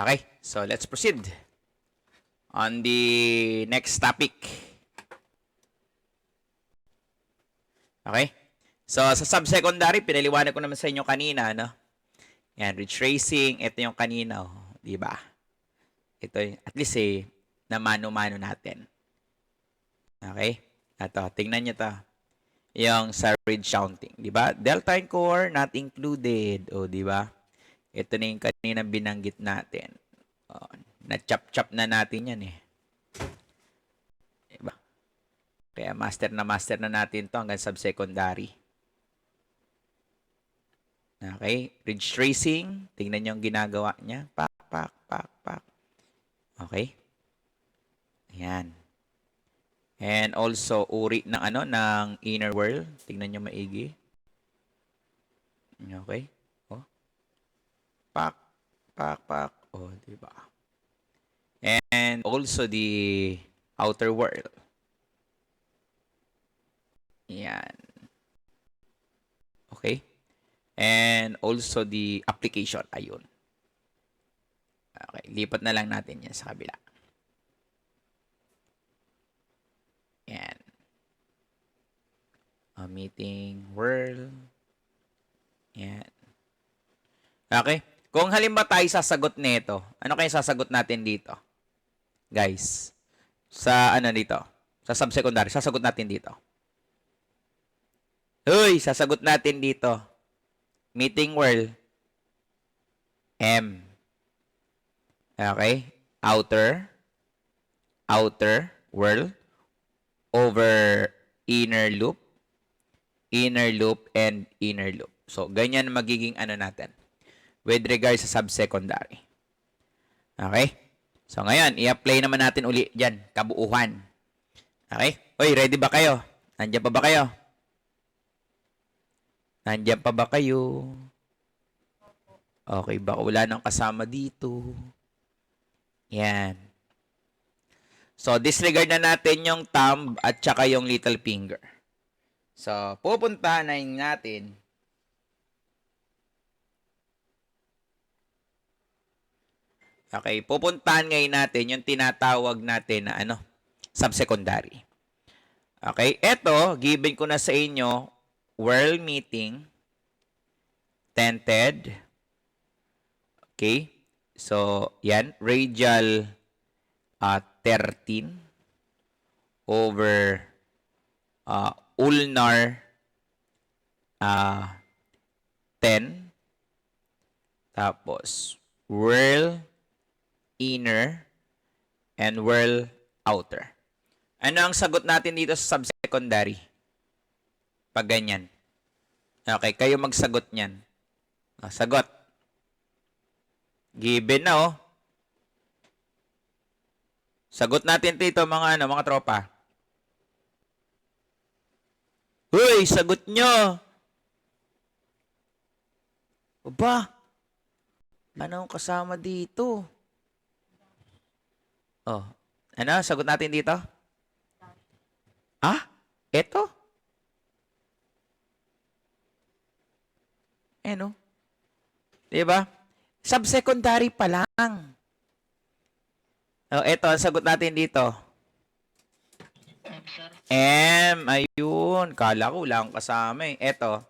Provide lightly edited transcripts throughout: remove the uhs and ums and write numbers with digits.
Okay, so let's proceed on the next topic. Okay? So, sa subsecondary, pinaliwanag ko naman sa inyo kanina, no? Yan, ridge tracing, ito yung kanina, di ba? Ito, at least na mano-mano natin. Okay? Ito, tingnan nyo to. Yung sa ridge counting, di ba? Delta and core, not included. O, di ba? Ito na yung kanina binanggit natin. Na-chop-chop na natin yan eh. Diba? Kaya master na natin to hanggang subsecondary. Okay? Ridge tracing. Tingnan nyo yung ginagawa niya. Pak, pak, pak, pak. Okay? Ayan. And also, uri ng ng inner whorl. Tingnan nyo maigi. Okay? Oh. Pak, pak, pak. Oh, diba? And also the outer whorl. Yan. Okay? And also the application. Ayun. Okay. Lipat na lang natin yan sa kabila. Yan. Meeting whorl. Yan. Okay? Kung halimbawa tayo sasagot nito, ano kaya sasagot natin dito? Guys, sa dito? Sa subsecondary, sasagot natin dito. Uy, sasagot natin dito. Meeting whorl. M. Okay? Outer whorl over inner loop, and inner loop. So, ganyan magiging natin with regards sa subsecondary. Okay? So, ngayon, i-apply naman natin uli dyan, kabuuhan. Okay? Hoy, ready ba kayo? Nandiyan pa ba kayo? Nandiyan pa ba kayo? Okay, baka wala nang kasama dito. Yan. So, disregard na natin yung thumb at saka yung little finger. So, pupuntahan na natin. Okay, pupuntahan ngayon natin yung tinatawag natin na subsecondary. Okay, eto, given ko na sa inyo, whorl meeting, tented. Okay, so, yan, radial 13 over ulnar 10. Tapos, whorl inner and whorl outer. Ano ang sagot natin dito sa subsecondary? Pag ganyan. Okay, kayo magsagot niyan. Sagot. Given na Sagot natin dito mga mga tropa. Hoy, sagot nyo. Aba, wala akong kasama dito. Oh, sagot natin dito? Eto? Diba? Subsecondary pa lang. Oh, eto, sagot natin dito. M, ayun. Kala ko wala akong kasama eh. Eto.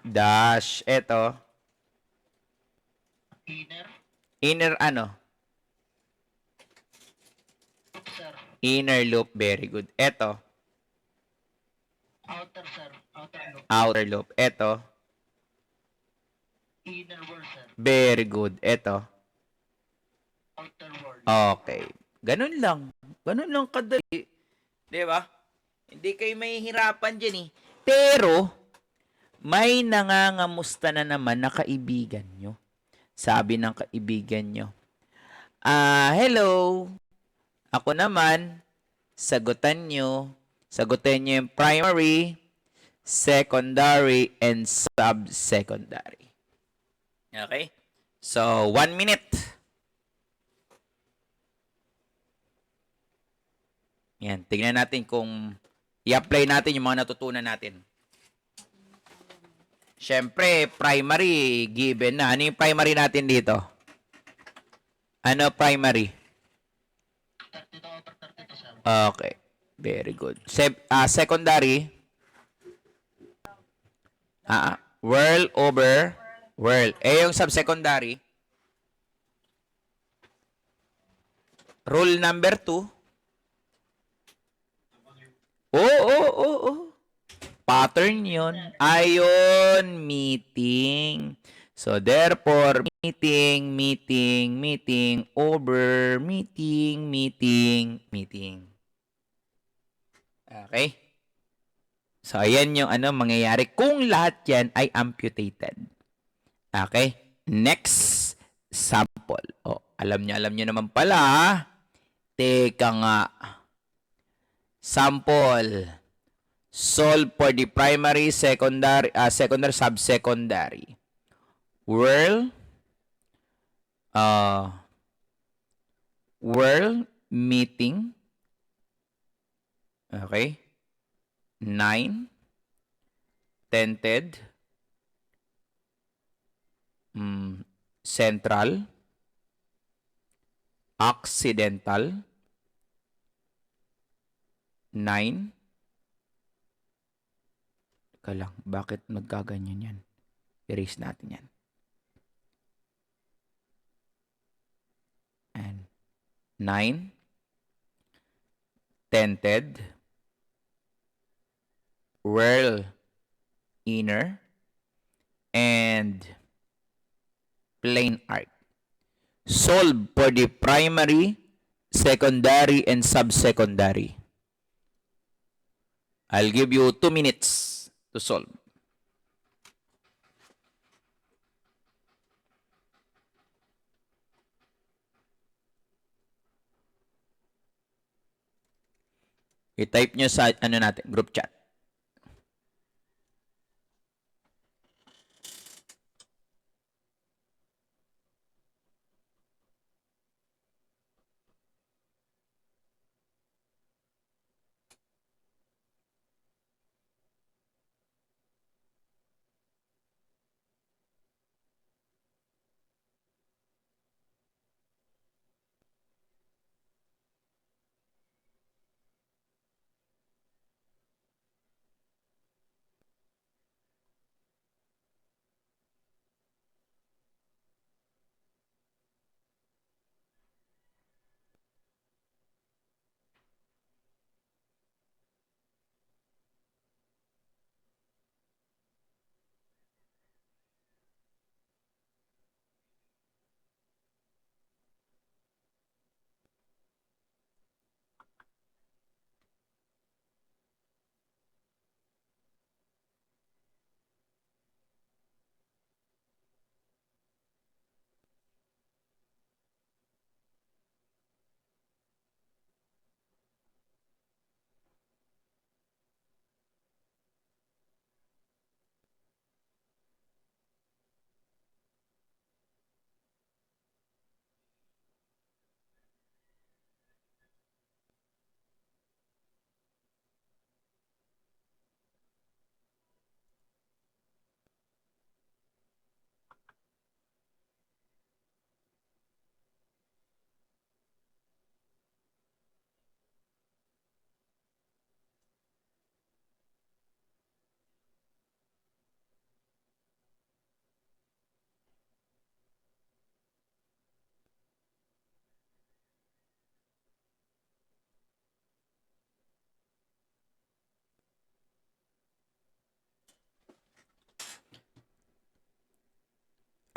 Dash. Eto. Inner Inner loop. Very good. Eto. Outer, sir. Outer loop. Eto. Inner whorl, sir. Very good. Eto. Outer whorl. Okay. Ganun lang. Ganun lang kadali. Diba? Hindi kayo mahihirapan dyan eh. Pero, may nangangamusta na naman na kaibigan nyo. Sabi ng kaibigan nyo, hello. Ako naman, sagutan nyo yung primary, secondary, and subsecondary. Okay? So, 1 minute. Yan, tingnan natin kung i-apply natin yung mga natutunan natin. Siyempre, primary, given na. Ano yung primary natin dito? Ano primary? 32 over 32, sir. Okay. Very good. Secondary? World over world. Yung subsecondary? Rule number 2? Oo. Pattern yun. Ayon, meeting. So, therefore, meeting, over, meeting. Okay? So, ayan yung mangyayari kung lahat yan ay amputated. Okay? Next sample. Alam nyo naman pala. Teka nga. Sample. Solve for the primary, secondary, subsecondary. World meeting. Okay? 9 tented central accidental 9. Teka lang, bakit nagkaganyan yan? Erase natin yan. And 9 tented world inner and plane arc. Solve for the primary, secondary, and subsecondary. I'll give you 2 minutes to solve. I-type nyo sa natin, group chat.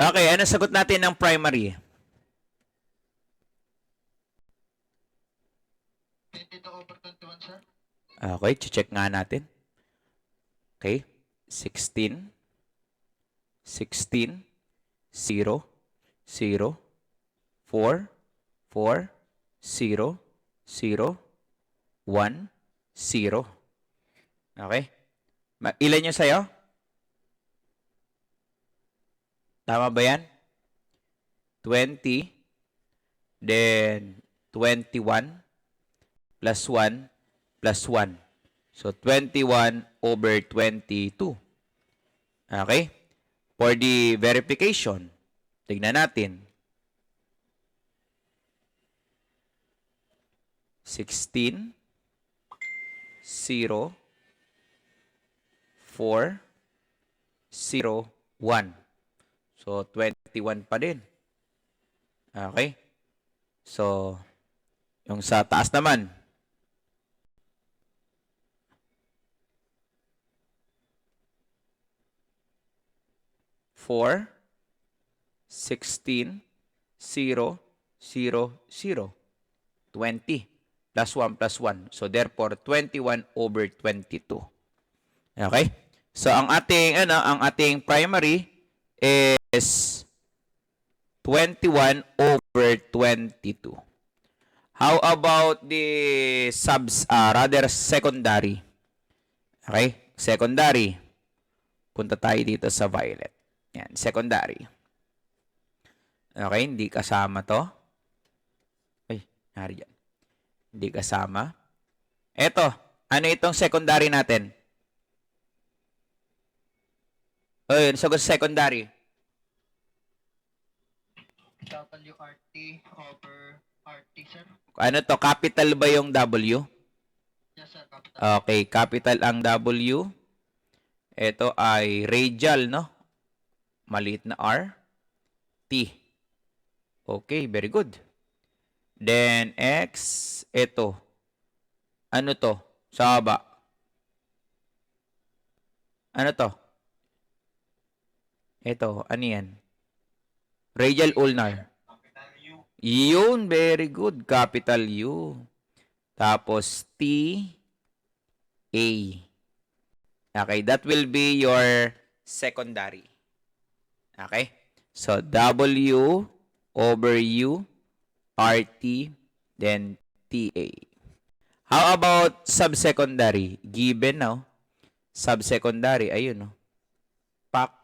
Okay, ano sagot natin ng primary? 22 over 21, sir. Okay, check nga natin. Okay, 16, 0, 0, 4, 4, 0, 0, 1, 0. Okay? Ilan yung sa'yo? Tama ba yan? 20, then 21, plus 1, plus 1. So, 21 over 22. Okay? For the verification, tignan natin. 16, 0, 4, 0, 1. So, 21 pa din. Okay? So, yung sa taas naman, 4, 16, 0, 0, 0. 20 plus 1 plus 1. So, therefore, 21 over 22. Okay? So, ang ating primary is 21 over 22. How about the secondary? Okay? Secondary. Punta tayo dito sa violet. Yan, secondary. Okay, hindi kasama to. Ay, nari dyan. Hindi kasama. Eto, ano itong secondary natin? Ayun, so secondary. WRT over RT, sir. Ano to? Capital ba yung W? Yes, sir. Capital. Okay, capital ang W. Ito ay radial, no? Maliit na R. T. Okay, very good. Then, X. Ito. Ano to? Sa baba. Ano to? Ito, ano yan? Radial ulnar. Yun, very good. Capital U. Tapos, T, A. Okay, that will be your secondary. Okay? So, W over U, RT, then TA. How about subsecondary? Given, no? Subsecondary, ayun, no? Pack.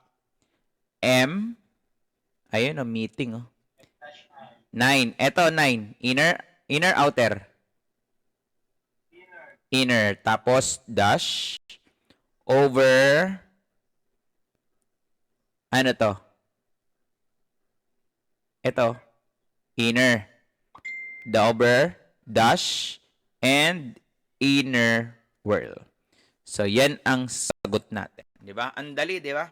M, ayun, no? Meeting, no? 9. Eto, 9. Inner, outer. Inner. Tapos, dash. Over, ano to? Ito, inner. The over, dash, and inner whirl. So, yan ang sagot natin. Di ba? Ang dali, di ba?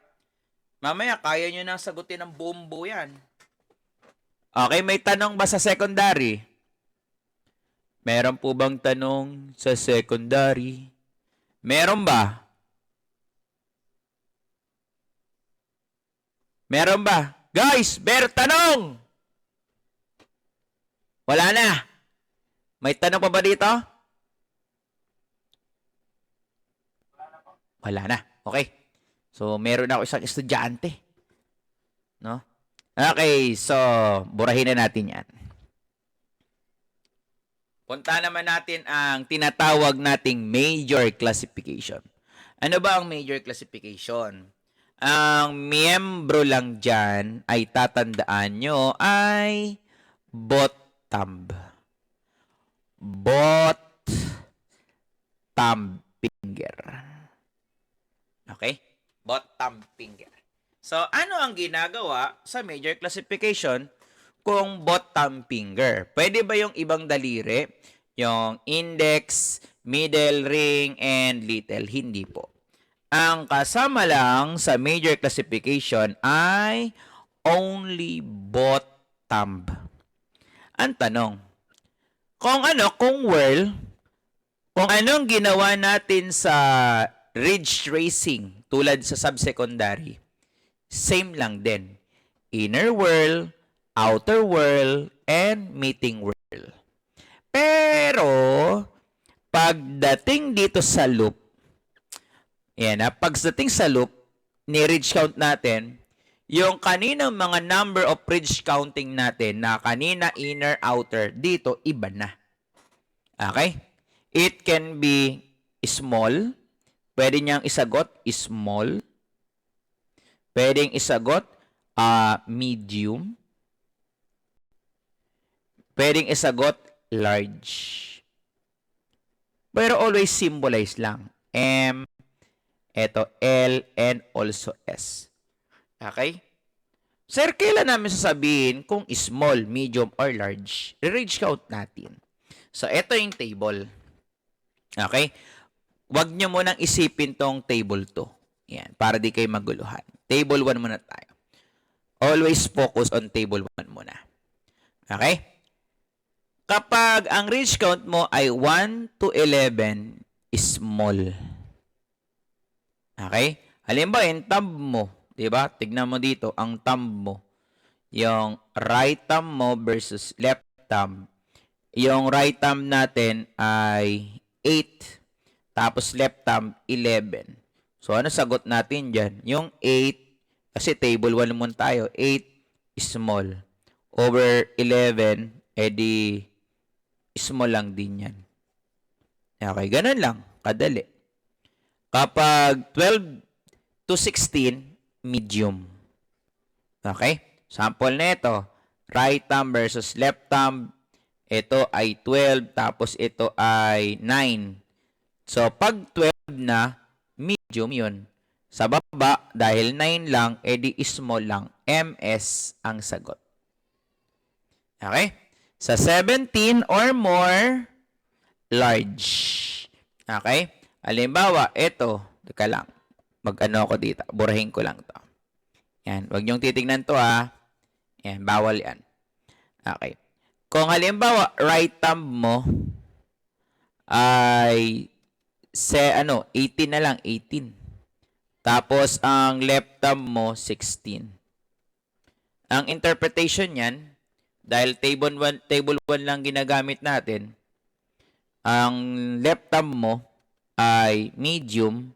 Mamaya, kaya nyo nang sagutin ng buong buo yan. Okay, may tanong ba sa secondary? Meron po bang tanong sa secondary? Meron ba? Meron ba? Guys, tanong! Wala na. May tanong pa ba dito? Wala na. Okay. So, meron ako isang estudyante. No? Okay, so, burahin na natin yan. Punta naman natin ang tinatawag nating major classification. Ano ba ang major classification? Ang miyembro lang dyan ay tatandaan nyo ay bottom. Bottom finger. Okay? Bottom finger. So, ano ang ginagawa sa major classification kung bottom finger? Pwede ba yung ibang daliri? Yung index, middle ring, and little? Hindi po. Ang kasama lang sa major classification ay only bottom. Ang tanong, kung whirl, kung anong ginawa natin sa ridge tracing tulad sa subsecondary, same lang din. Inner whirl, outer whirl, and meeting whirl. Pero, pagdating dito sa loop, yan, pagdating sa loop, ni-ridge count natin, yung kaninang mga number of ridge counting natin na kanina inner, outer, dito, iba na. Okay? It can be small. Pwede niyang isagot, small. Pwedeng isagot, medium. Pwedeng isagot, large. Pero always symbolize lang. M, eto L, and also S. Okay? Sir, kailan namin sasabihin kung small, medium, or large? Ridge count natin. So, ito yung table. Okay? Huwag nyo munang isipin tong table 2. Yan, para di kayo maguluhan. Table 1 muna tayo. Always focus on table 1 muna. Okay? Kapag ang ridge count mo ay 1 to 11, small. Okay? Halimbawa, yung thumb mo, di ba? Tignan mo dito, ang thumb mo. Yung right thumb mo versus left thumb. Yung right thumb natin ay 8. Tapos left thumb, 11. So, ano sagot natin dyan? Yung 8, kasi table 1 naman tayo, 8 small. Over 11, edi small lang din yan. Okay, ganun lang. Kadali. Kapag 12 to 16, medium. Okay? Sample na ito. Right thumb versus left thumb. Ito ay 12, tapos ito ay 9. So, pag 12 na, medium yun. Sa baba, dahil 9 lang, edi small lang. MS ang sagot. Okay? Sa 17 or more, large. Okay? Halimbawa, ito. Teka lang. Mag-ano ako dito. Burahin ko lang to. Yan. Huwag niyong titignan to ha. Yan. Bawal yan. Okay. Kung halimbawa, right thumb mo ay 18 na lang. 18. Tapos, ang left thumb mo, 16. Ang interpretation yan, dahil table 1 lang ginagamit natin, ang left thumb mo ay medium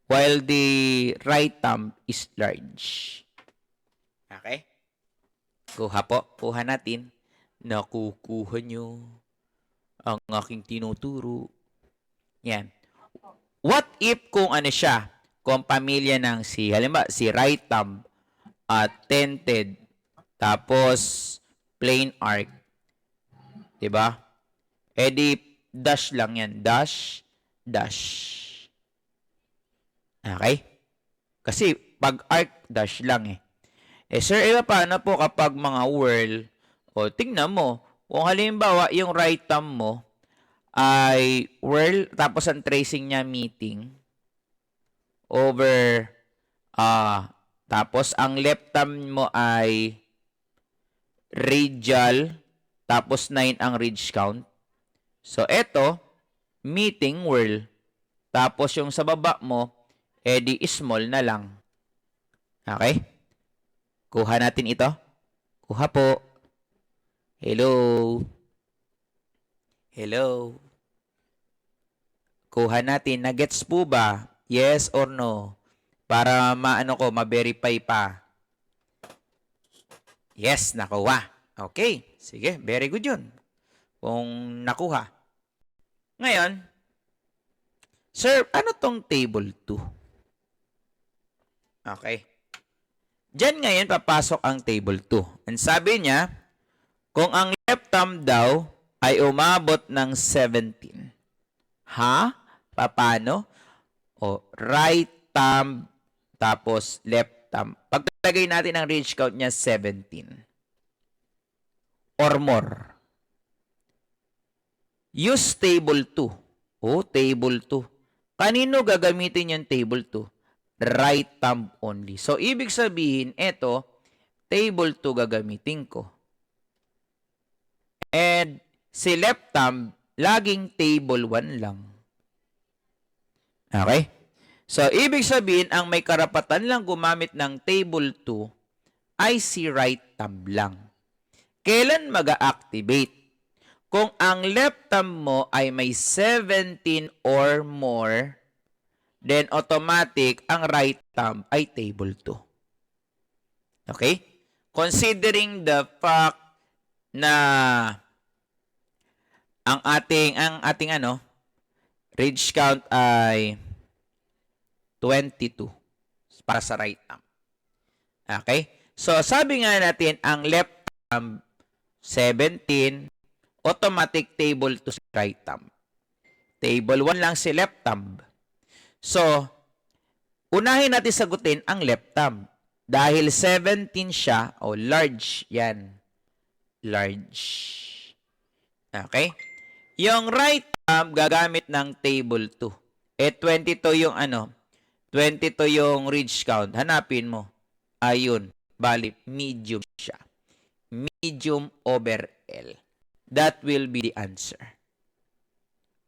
while the right thumb is large. Okay? Kuha po. Kuha natin. Nakukuha nyo ang aking tinuturo. Yan. What if kung ano siya? Kung pamilya ng halimbawa, si right thumb tented, tapos plain arc. Diba? Edi, dash lang yan. Dash, dash. Okay? Kasi, pag arc, dash lang eh. Eh, sir, paano po kapag mga whirl? O, tingnan mo. Kung halimbawa, yung right thumb mo ay whirl, tapos ang tracing niya meeting over, tapos ang left thumb mo ay radial, tapos 9 ang ridge count. So, eto, meeting whirl. Tapos yung sa baba mo, edi small na lang. Okay? Kuha natin ito. Kuha po. Hello. Hello. Kuha natin. Nagets po ba? Yes or no? Para ma-verify pa. Yes, nakuha. Okay. Sige, very good yun. Kung nakuha. Ngayon, sir, ano tong table 2? Okay. Diyan ngayon papasok ang table 2. Ang sabi niya, kung ang left thumb daw ay umabot ng 17. Ha? Paano? O, right thumb, tapos left thumb. Pagkalagay natin ang ridge count niya, 17. Or more. Use table 2. O, table 2. Kanino gagamitin yung table 2? Right thumb only. So, ibig sabihin, ito, table 2 gagamitin ko. And, si left thumb, laging table 1 lang. Okay? So, ibig sabihin, ang may karapatan lang gumamit ng table 2 ay si right thumb lang. Kailan mag-activate? Kung ang left thumb mo ay may 17 or more, then automatic ang right thumb ay table 2. Okay? Considering the fact na ang ating ridge count ay 22 para sa right thumb. Okay? So, sabi nga natin, ang left thumb 17, automatic table 2 sa right thumb. Table 1 lang si left thumb. So, unahin natin sagutin ang left thumb. Dahil 17 siya, o large, yan. Large. Okay? Yung right thumb, gagamit ng table 2. Eh, 22 yung 22 yung ridge count. Hanapin mo. Ayun. Bali, medium siya. Medium over L. That will be the answer.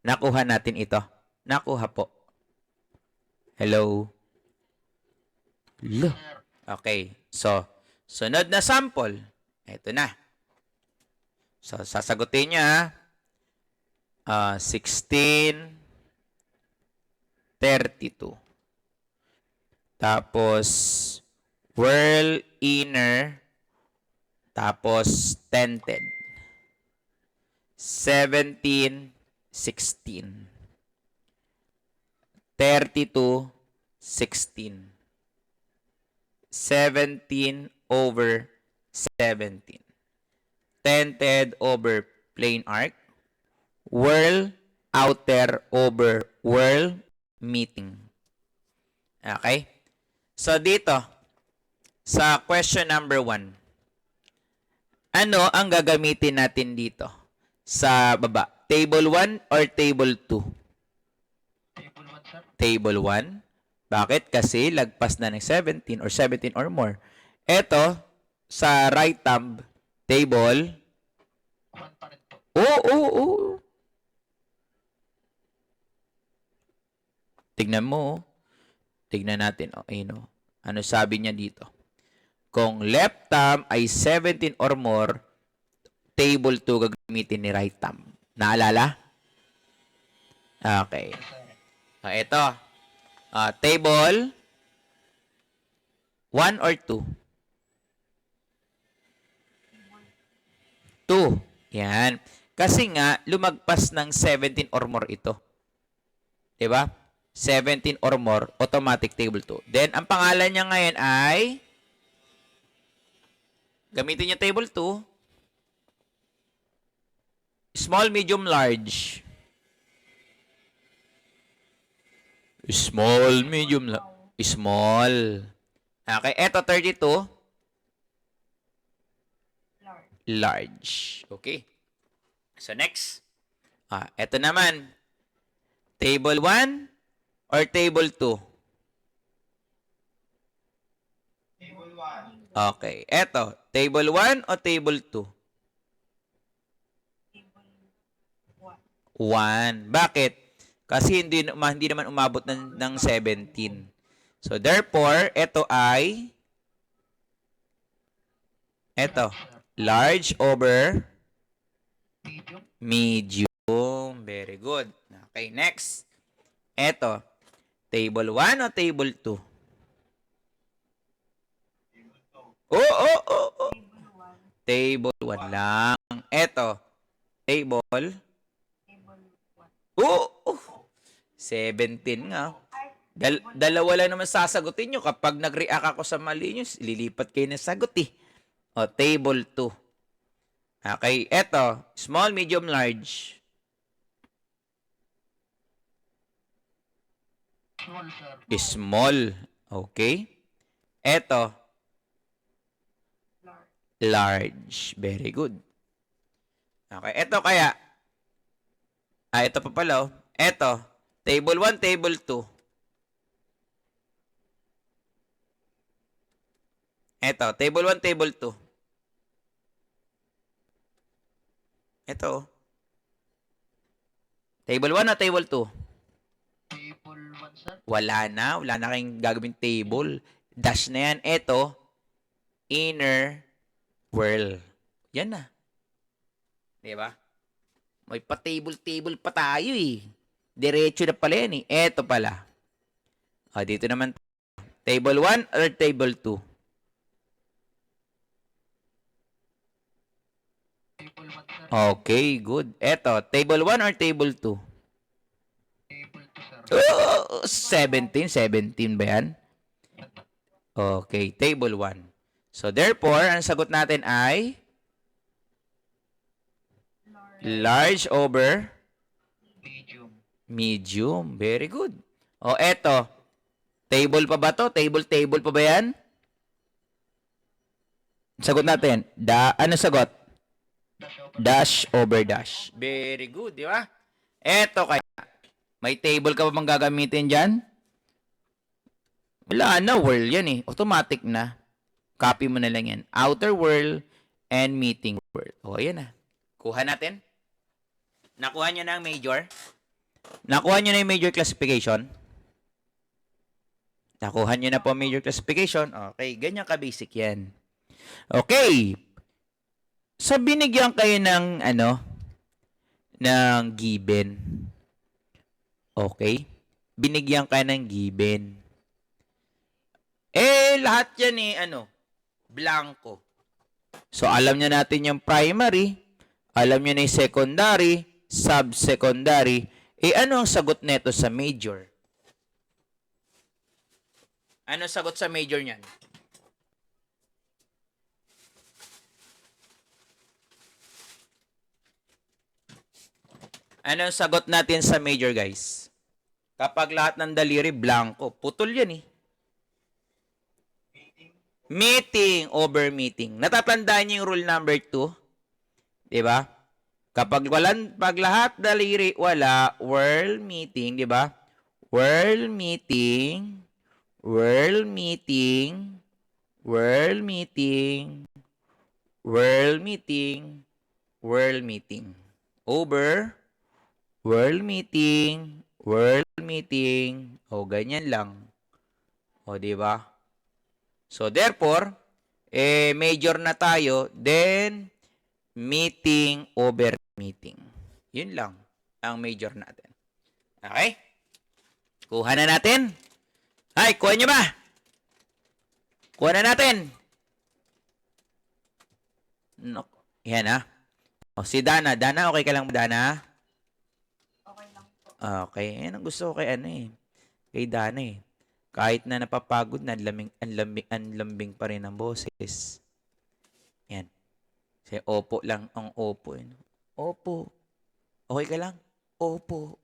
Nakuha natin ito. Nakuha po. Hello? Hello? Sir. Okay. So, sunod na sample. Ito na. So, sasagutin niya. 1632. Tapos, whirl inner. Tapos, tented. 17, 16. 32, 16. 17 over 17. Tented over plain arc. Whirl outer over whirl meeting. Okay? So, dito, sa question number 1, ano ang gagamitin natin dito? Sa baba, table 1 or table 2? Table 1, sir. Table 1. Bakit? Kasi lagpas na ng 17 or 17 or more. Ito, sa right thumb, table. 1 pa rin po. Oo. Tignan mo. Tignan natin. Ano sabi niya dito? Kung left thumb ay 17 or more, table 2 gagamitin ni right thumb. Naalala? Okay. Yes, sir. Ito. Table 1 or 2? 2. Yan. Kasi nga, lumagpas ng 17 or more ito. Diba? 17 or more, automatic table 2. Then, ang pangalan niya ngayon ay, gamitin niya table 2, small, medium, large. Small, medium, small. Okay, eto 32. Large. Okay. So, next. Eto naman. Table 1 or table 2? Table 1. Okay. Eto, table 1 o table 2? 1. Bakit? Kasi hindi naman umabot ng 17. So, therefore, ito ay large over Medium. medium. Very good. Okay, next. Ito, table 1 o table 2? Oo. Table 1 lang. Ito, table? Oo. 17 nga. Dalawa lang naman sasagutin nyo. Kapag nag-react ako sa mali nyo, lilipat kayo ng sagot eh. Table 2. Okay, eto, small, medium, large. Small, sir. Small. Okay. Eto, large. Very good. Okay, eto kaya. Ito pa pala. Eto, table 1, table 2. Eto, table 1, table 2. Ito. Table 1 o table 2? Table 1, sir. Wala na. Wala na kayong gagawin table. Dash na yan. Ito, inner whirl. Yan na. Diba? May pa-table pa tayo eh. Diretso na pala yan eh. Ito pala. Dito naman. Table 1 or table 2? Table 1, sir. Okay, good. Eto, table 1 or table 2? Table 2, sir. 17 ba yan? Okay, table 1. So, therefore, ang sagot natin ay large over Medium. medium. Very good. Eto. Table pa ba to? Table pa ba yan? Sagot natin. Ano sagot? Dash over Dash over dash. Very good, di ba? Eto kaya. May table ka ba bang gagamitin dyan? Wala na, whirl yan eh. Automatic na. Copy mo na lang yan. Outer whirl and meeting whirl. O, ayan na. Kuha natin. Nakuha nyo na ang major. Nakuha nyo na yung major classification. Nakuha nyo na po ang major classification. Okay, ganyan ka-basic yan. Okay. So, binigyan kayo ng, ng given. Okay? Binigyan kayo ng given. Lahat yan blanco. So, alam nyo natin yung primary, alam nyo na yung secondary, sub-secondary. Ano ang sagot neto sa major? Ano ang sagot sa major niyan? Ano ang sagot natin sa major, guys? Kapag lahat ng daliri blanco, putol yan eh. Meeting over meeting. Natatandaan niyo yung rule number 2? Di ba? Kapag pag lahat daliri wala, world meeting, di ba? World meeting, world meeting, world meeting, world meeting, world meeting. Over, world meeting, world meeting. O, ganyan lang. O, di ba? So, therefore, major na tayo, then, meeting over meeting. Yun lang ang major natin. Okay? Kuha na natin. Ay, kuha nyo ba? Kuha na natin. No. Yan ha. O, si Dana. Dana, okay ka lang ba, Dana? Okay lang po. Okay. Yan ang gusto ko kay kay Dana eh. Kahit na napapagod na, ang lambing pa rin ang boses. Yan. Kasi opo lang ang opo. Opo. Okay ka lang? Opo.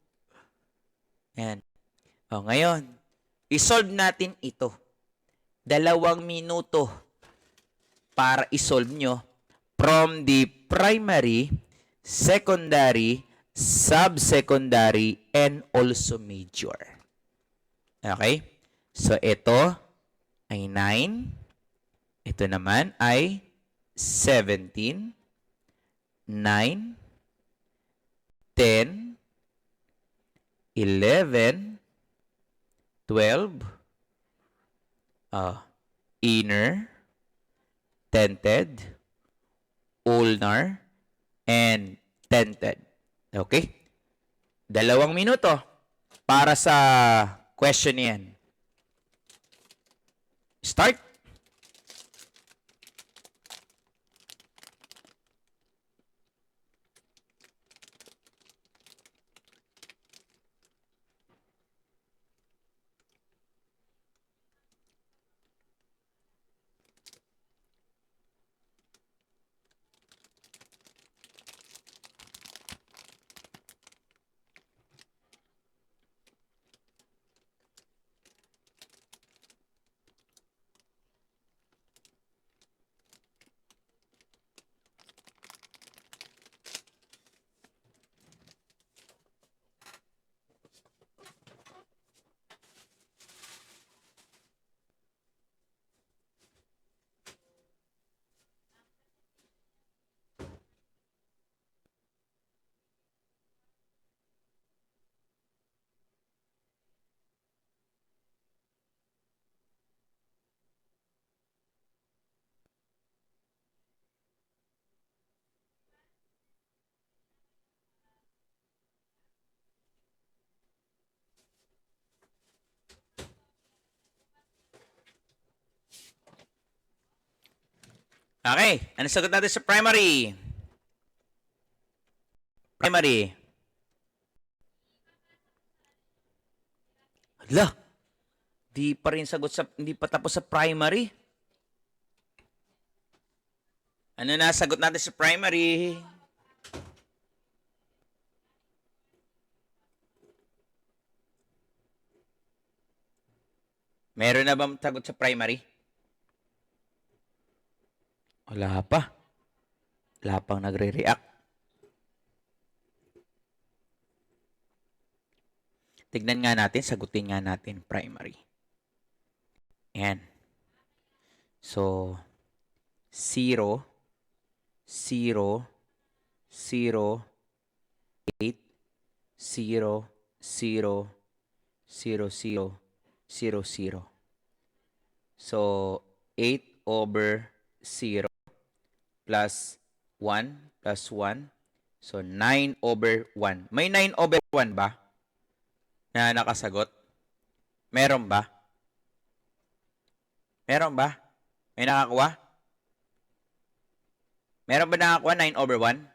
Yan. O, ngayon, isolve natin ito. 2 minuto para isolve nyo from the primary, secondary, sub-secondary, and also major. Okay? So, ito ay 9. Ito naman ay 17, 9, 10, 11, 12, inner, tented, ulnar, and tented. Okay? 2 minuto para sa question yan. Start. Okay. Ano sagot natin sa primary? Primary. Hala. Di pa rin sagot sa, hindi pa tapos sa primary. Ano na sagot natin sa primary? Meron na bang sagot sa primary? Wala pa. Wala pang nagre-react. Tignan nga natin, sagutin nga natin primary. Ayan. So, 0, 0, 0, 8, 0, 0, 0, 0, 0, 0. So, 8 over 0 plus 1 plus 1. So, 9 over 1. May 9 over 1 ba na nakasagot? Meron ba? Meron ba? May nakakuha? Meron ba nakakuha 9 over 1?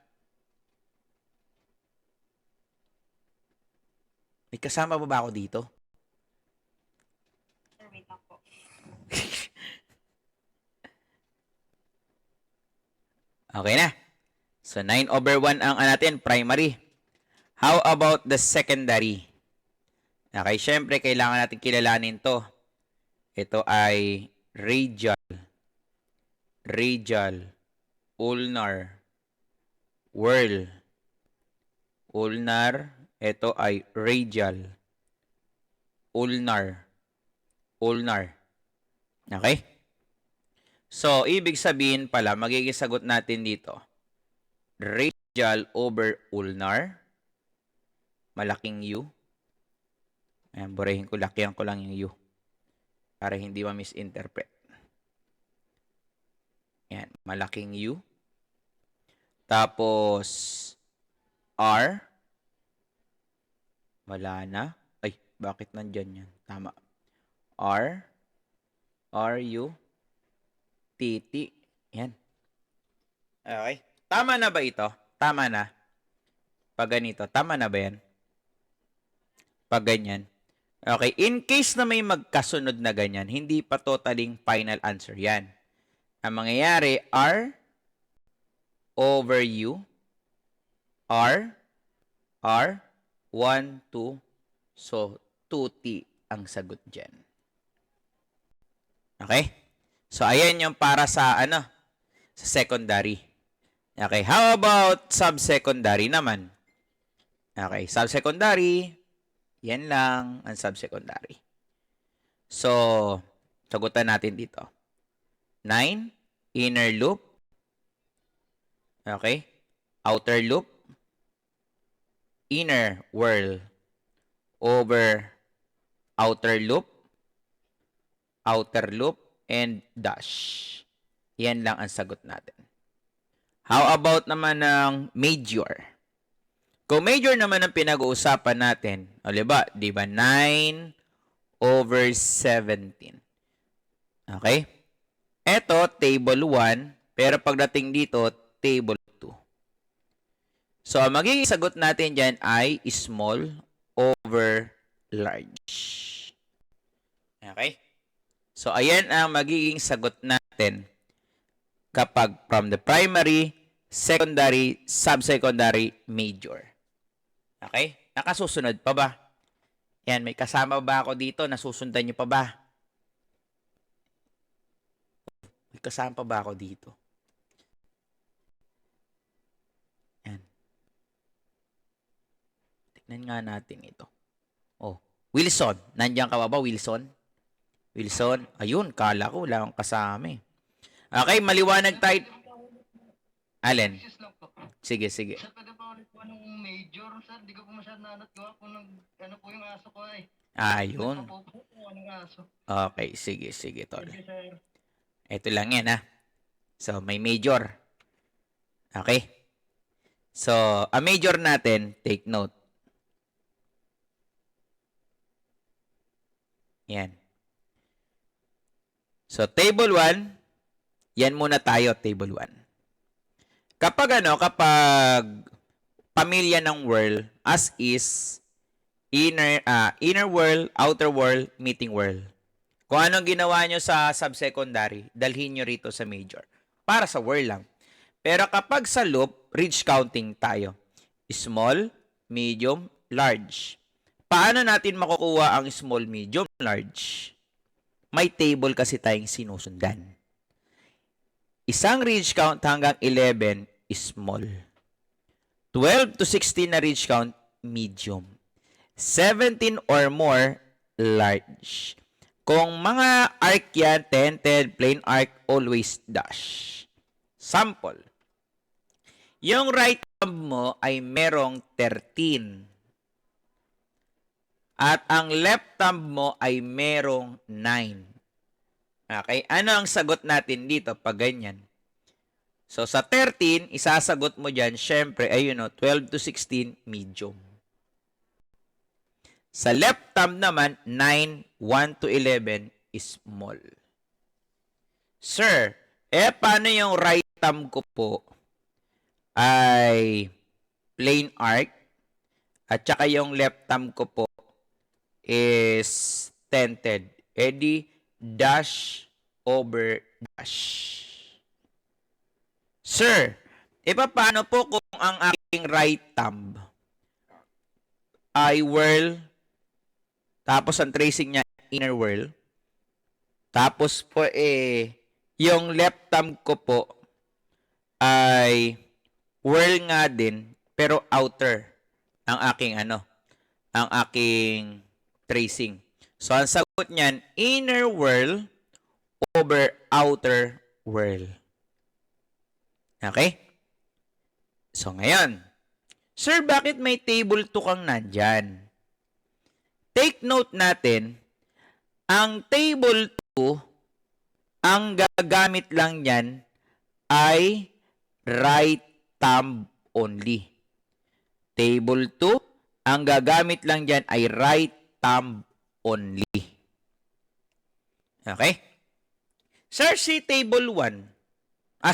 May kasama ba ako dito? Sir, wait lang po. Okay na. So, 9 over 1 ang natin, primary. How about the secondary? Okay, syempre, kailangan natin kilalanin to. Ito ay radial, ulnar, whirl. Ulnar, ito ay radial, ulnar. Okay? So, ibig sabihin pala, magiging sagot natin dito, radial over ulnar, malaking U. Ayan, burahin ko, lakihan ko lang yung U para hindi ma-misinterpret. Ayan, malaking U. Tapos, R. Wala na. Ay, bakit nandyan yan? Tama. R. R-U. T-T. Yan. Okay. Tama na ba ito? Tama na. Pag ganito, tama na ba yan? Pag ganyan. Okay. In case na may magkasunod na ganyan, hindi pa totaling final answer yan. Ang mangyayari, R over U. R. 1, 2. So, 2T ang sagot dyan. Okay? So, ayan yung para sa, sa secondary. Okay, how about subsecondary naman? Okay, subsecondary, yan lang ang subsecondary. So, sagutan natin dito. 9, inner loop. Okay, outer loop. Inner whirl over outer loop, and dash. Yan lang ang sagot natin. How about naman ng major? Kung major naman ang pinag-uusapan natin, o diba? Diba 9 over 17. Okay? Ito, table 1, pero pagdating dito, table 2. So, ang magiging sagot natin dyan ay small over large. Okay? So, ayan ang magiging sagot natin kapag from the primary, secondary, subsecondary, major. Okay? Nakasusunod pa ba? Yan, may kasama ba ako dito? Nasusundan nyo pa ba? May kasama pa ba ako dito? Yan. Tignan nga natin ito. Oh, Wilson. Nandiyan ka ba, Wilson? Wilson. Ayun, kala ko wala akong kasama eh. Okay, maliwanag tayo. Alin? Sis lang po. Sige, sige. Sir, pwede pa ulit po anong major, sir? Di ko po masyadong nanatgawa kung ano po yung aso ko ay. Ayun. Nagpapopo po anong aso. Okay, sige, sige, tol. Sige, sir. Ito lang yan, ha? So, may major. Okay? So, a major natin, take note. Yan. So, table 1, yan muna tayo, table 1. Kapag pamilya ng whirl, as is, inner whirl, outer whirl, meeting whirl. Kung anong ginawa nyo sa subsecondary, dalhin nyo rito sa major. Para sa whirl lang. Pero kapag sa loop, ridge counting tayo. Small, medium, large. Paano natin makukuha ang small, medium, large? May table kasi tayong sinusundan. Isang ridge count hanggang 11 is small. 12 to 16 na ridge count, medium. 17 or more, large. Kung mga arc yan, tented, plain arc, always dash. Sample. Yung right thumb mo ay merong 13. At ang left thumb mo ay merong 9. Okay? Ano ang sagot natin dito pag ganyan? So, sa 13, isasagot mo dyan, syempre, ayun o, 12 to 16, medium. Sa left thumb naman, 9, 1 to 11, small. Sir, paano yung right thumb ko po ay plain arc at saka yung left thumb ko po is tented. Di dash over dash. Sir, paano po kung ang aking right thumb ay whirl, tapos ang tracing niya inner whirl, tapos po yung left thumb ko po ay whirl nga din, pero outer ang aking ang aking tracing. So, ang sagot niyan, inner whirl over outer whirl. Okay? So, ngayon, sir, bakit may table 2 kang nandyan? Take note natin, ang table 2, ang gagamit lang yan ay right thumb only. Table 2, ang gagamit lang dyan ay right thumb only. Okay? Sir, si table 1,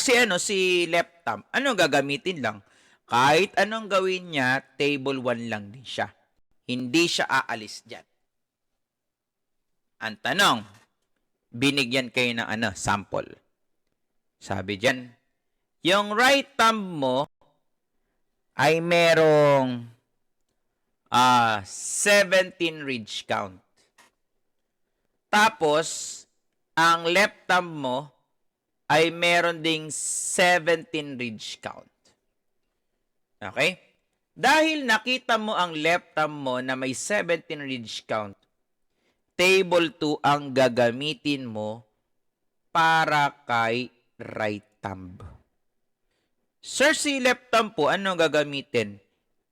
si left thumb, ano gagamitin lang? Kahit anong gawin niya, table 1 lang din siya. Hindi siya aalis dyan. Ang tanong, binigyan kayo ng sample. Sabi dyan, yung right thumb mo ay merong 17 ridge count. Tapos, ang left thumb mo ay meron ding 17 ridge count. Okay? Dahil nakita mo ang left thumb mo na may 17 ridge count, table 2 ang gagamitin mo para kay right thumb. Sir, si left thumb po, ano gagamitin?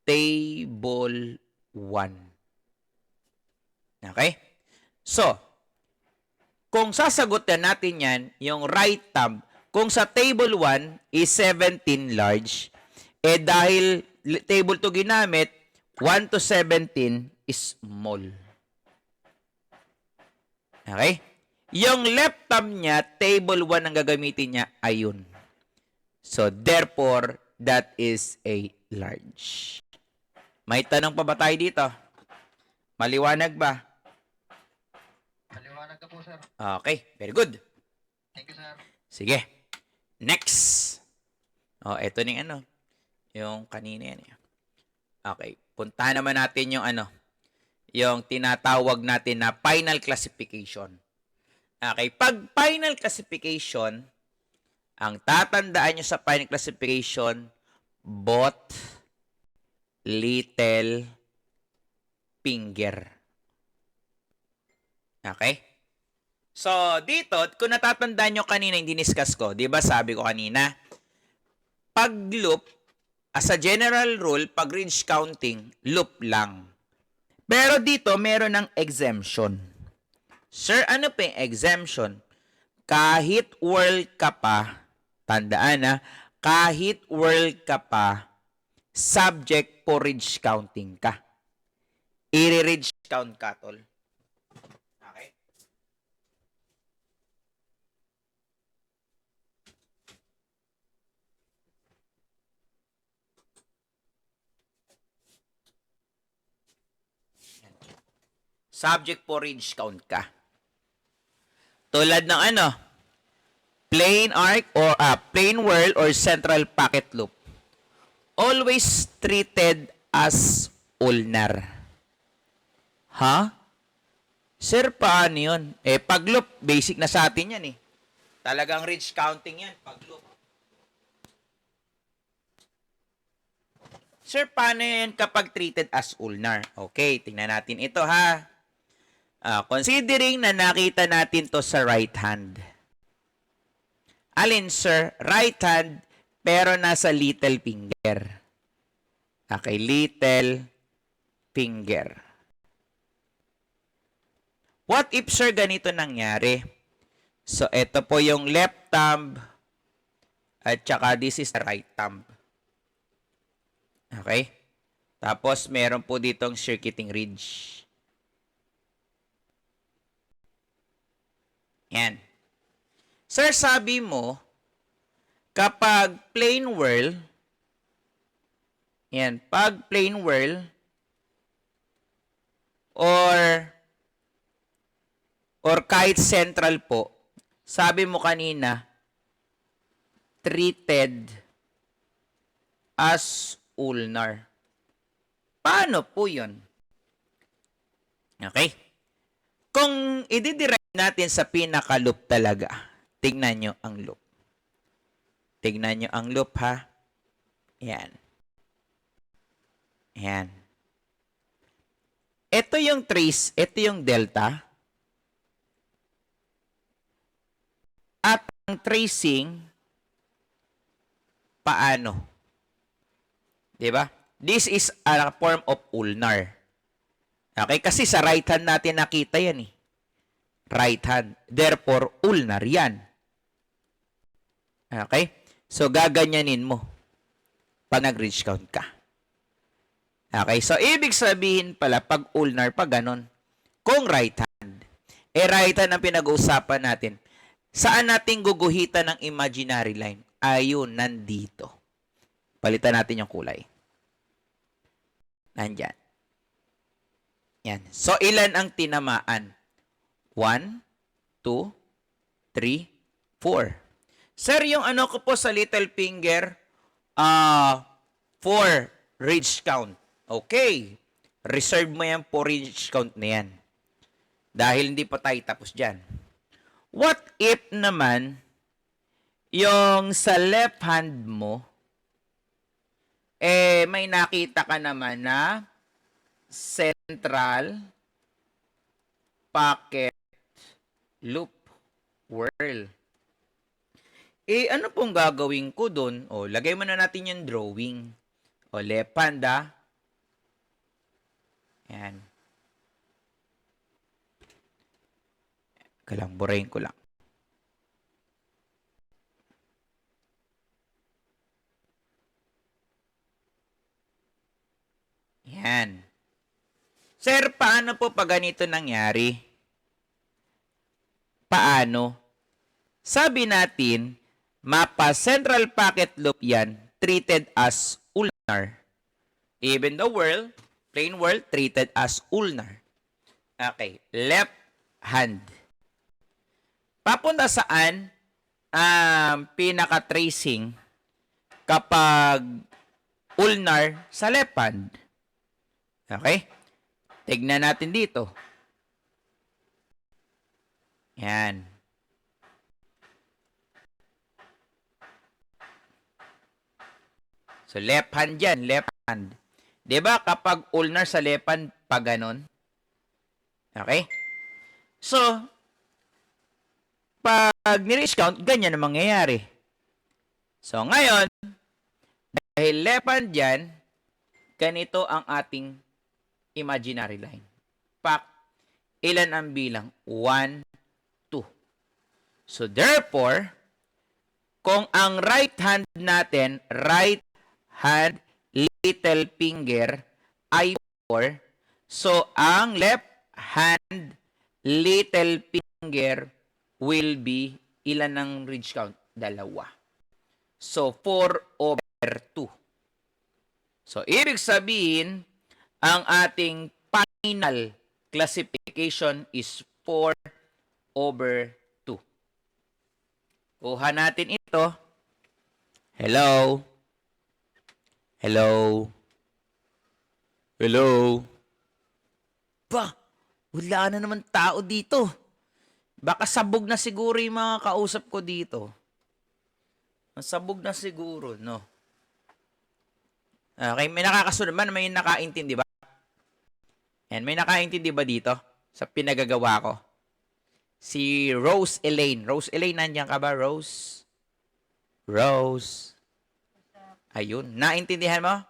Table 1. Okay? So, kung sasagutin natin yan, yung right thumb, kung sa table 1 is 17 large, dahil table 2 ginamit, 1 to 17 is small. Okay? Yung left thumb niya, table 1 ang gagamitin niya, ayun. So, therefore, that is a large. May tanong pa ba tayo dito? Maliwanag ba? Maliwanag ka po, sir. Okay, very good. Thank you, sir. Sige. Next. Ito ning yung kanina yan. Okay, puntahan naman natin yung yung tinatawag natin na final classification. Okay, pag final classification, ang tatandaan nyo sa final classification, both little finger. Okay? So, dito, kung natatandaan nyo kanina yung diniscuss ko, di ba sabi ko kanina, pag loop, as a general rule, pag ridge counting, loop lang. Pero dito, meron ng exemption. Sir, ano pa yung exemption? Kahit whirl ka pa, tandaan kahit whirl ka pa, subject po ridge counting ka. I-ridge count ka, tol. Okay? Subject po ridge count ka. Tulad ng plain arc or plain whirl or central pocket loop. Always treated as ulnar. Ha? Sir, paano yun? Pag loop, basic na sa atin yan Talagang ridge counting yan, pag loop. Sir, paano yun kapag treated as ulnar? Okay, tingnan natin ito ha. Considering na nakita natin to sa right hand. Alin, sir? Right hand, pero nasa little finger. Okay, little finger. What if, sir, ganito nangyari? So, ito po yung left thumb at saka this is the right thumb. Okay? Tapos, meron po ditong circuiting ridge. Yan. Sir, sabi mo, kapag plain whirl, yan, pag plain whirl, or kahit central po, sabi mo kanina, treated as ulnar. Paano po yun? Okay? Kung i-derive natin sa pinaka-loop talaga, tignan nyo ang loop. Tignan nyo ang loop, ha? Yan. Yan. Ito yung trace, ito yung delta. At ang tracing, paano? Diba? This is a form of ulnar. Okay? Kasi sa right hand natin nakita yan eh. Right hand. Therefore, ulnar yan. Okay? So, gaganyanin mo pag nag-ridge count ka. Okay? So, ibig sabihin pala, pag ulnar, pag ganon, kung right hand, right hand ang pinag-uusapan natin, saan natin guguhitan ng imaginary line? Ayun, nandito. Palitan natin yung kulay. Nandyan. Yan. So, ilan ang tinamaan? 1, 2, 3, 4. Sir, yung ano ko po sa little finger, 4 ridge count. Okay. Reserve mo yan po ridge count na yan. Dahil hindi pa tayo tapos dyan. What if naman, yung sa left hand mo, may nakita ka naman na central pocket loop whirl. Ano pong gagawin ko dun? Lagay mo na natin yung drawing. Left hand, Yan. Burahin ko lang. Yan. Sir, paano po pag ganito nangyari? Paano? Sabi natin, mapa central pocket loop yan, treated as ulnar. Even the whirl, plain whirl, treated as ulnar. Okay, left hand. Papunta saan pinaka-tracing kapag ulnar sa left hand? Okay? Tignan natin dito. Yan. So, left hand yan. Left hand. Diba kapag ulnar sa left hand, pag ganon? Okay? So, pag ni-reach count, ganyan ang mangyayari. So, ngayon, dahil left hand yan, ganito ang ating imaginary line. Pak, ilan ang bilang? 1, 2. So, therefore, kung ang right hand natin, right hand, little finger, ay 4, so, ang left hand, little finger, will be, ilan ang ridge count? 2. So, 4/2. So, ibig sabihin, ang ating final classification is 4/2. Kuha natin ito. Hello? Hello? Hello? Ba, wala na naman tao dito. Baka sabog na siguro yung mga kausap ko dito. Sabog na siguro, no? Okay, may nakakasunod man, may nakaintindi ba? Yan, may nakaintindi ba dito sa pinagagawa ko? Si Rose Elaine. Rose Elaine, nandiyan ka ba, Rose? Rose. Ayun. Naintindihan mo?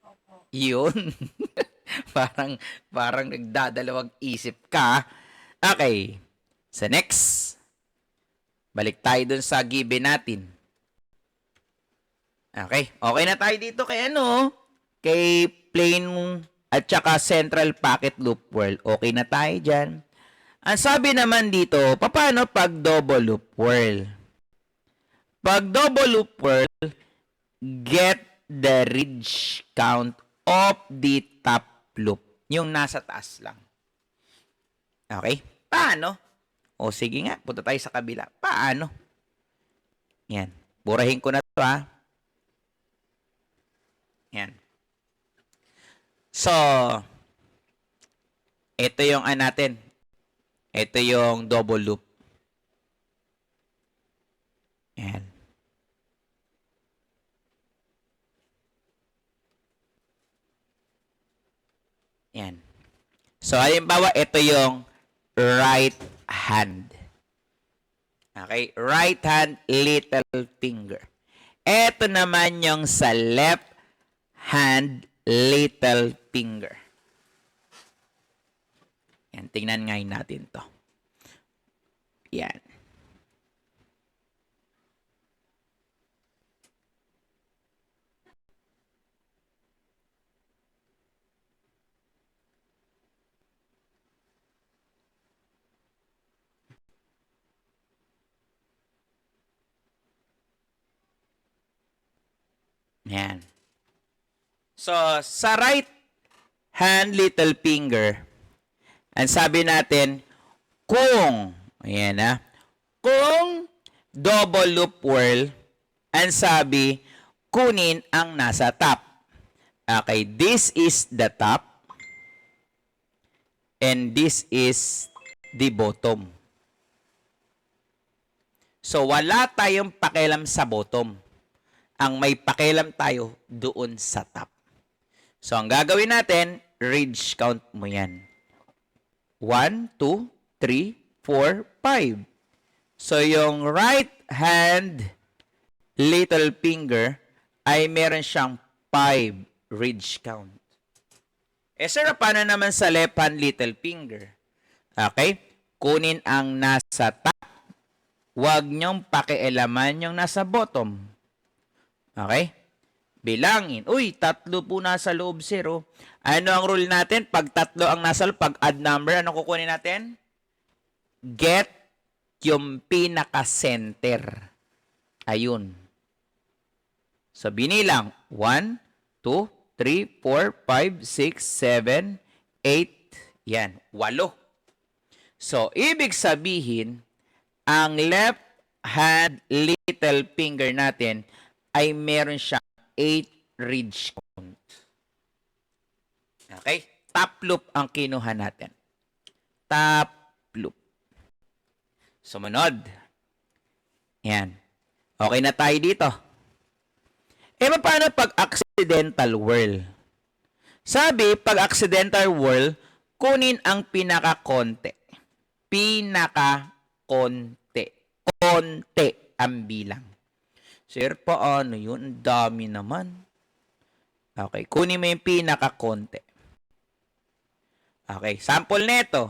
Opo. Yun. parang nagdadalawang isip ka. Okay. Sa next. Balik tayo dun sa given natin. Okay. Okay na tayo dito kay ano? Kay plain at saka central packet loop whirl. Okay na tayo dyan. Ang sabi naman dito, paano pag double loop whirl? Pag double loop whirl, get the ridge count of the top loop. Yung nasa taas lang. Okay? Paano? O sige nga, punta tayo sa kabila. Paano? Yan. Burahin ko na to ha. Yan. So, ito yung natin. Ito yung double loop. Yan. Yan. So, halimbawa, ito yung right hand. Okay? Right hand, little finger. Ito naman yung sa left hand, little finger. Yan. Tingnan ngayon natin to. Yan. Yan. So, sa right hand, little finger, ang sabi natin, kung, ayan na, kung double loop whirl, ang sabi, kunin ang nasa top. Okay, this is the top, and this is the bottom. So, wala tayong pakialam sa bottom. Ang may pakialam tayo doon sa top. So, ang gagawin natin, ridge count mo yan. 1, 2, 3, 4, 5. So, yung right hand little finger ay meron siyang 5 ridge count. Eh, sir, paano naman sa left hand little finger? Okay? Kunin ang nasa top. Huwag niyong pakialaman yung nasa bottom. Okay? Bilangin. Uy, 3 po nasa loob, zero. Ano ang rule natin? Pag 3 ang nasa loob, pag add number, ano kukunin natin? Get yung pinaka-center. Ayun. So, binilang. 1, 2, 3, 4, 5, 6, 7, 8. Yan. 8. So, ibig sabihin, ang left hand little finger natin ay meron siya 8 ridge count. Okay? Top loop ang kinuha natin. Top loop. Sumunod. Yan. Okay na tayo dito. Eh, paano pag accidental whirl? Sabi, pag accidental whirl, kunin ang pinaka-konti. Pinaka-konti. Konti ang bilang. Sir, paano yun? Ang dami naman. Okay, kunin mo yung pinaka-konti. Okay, sample nito.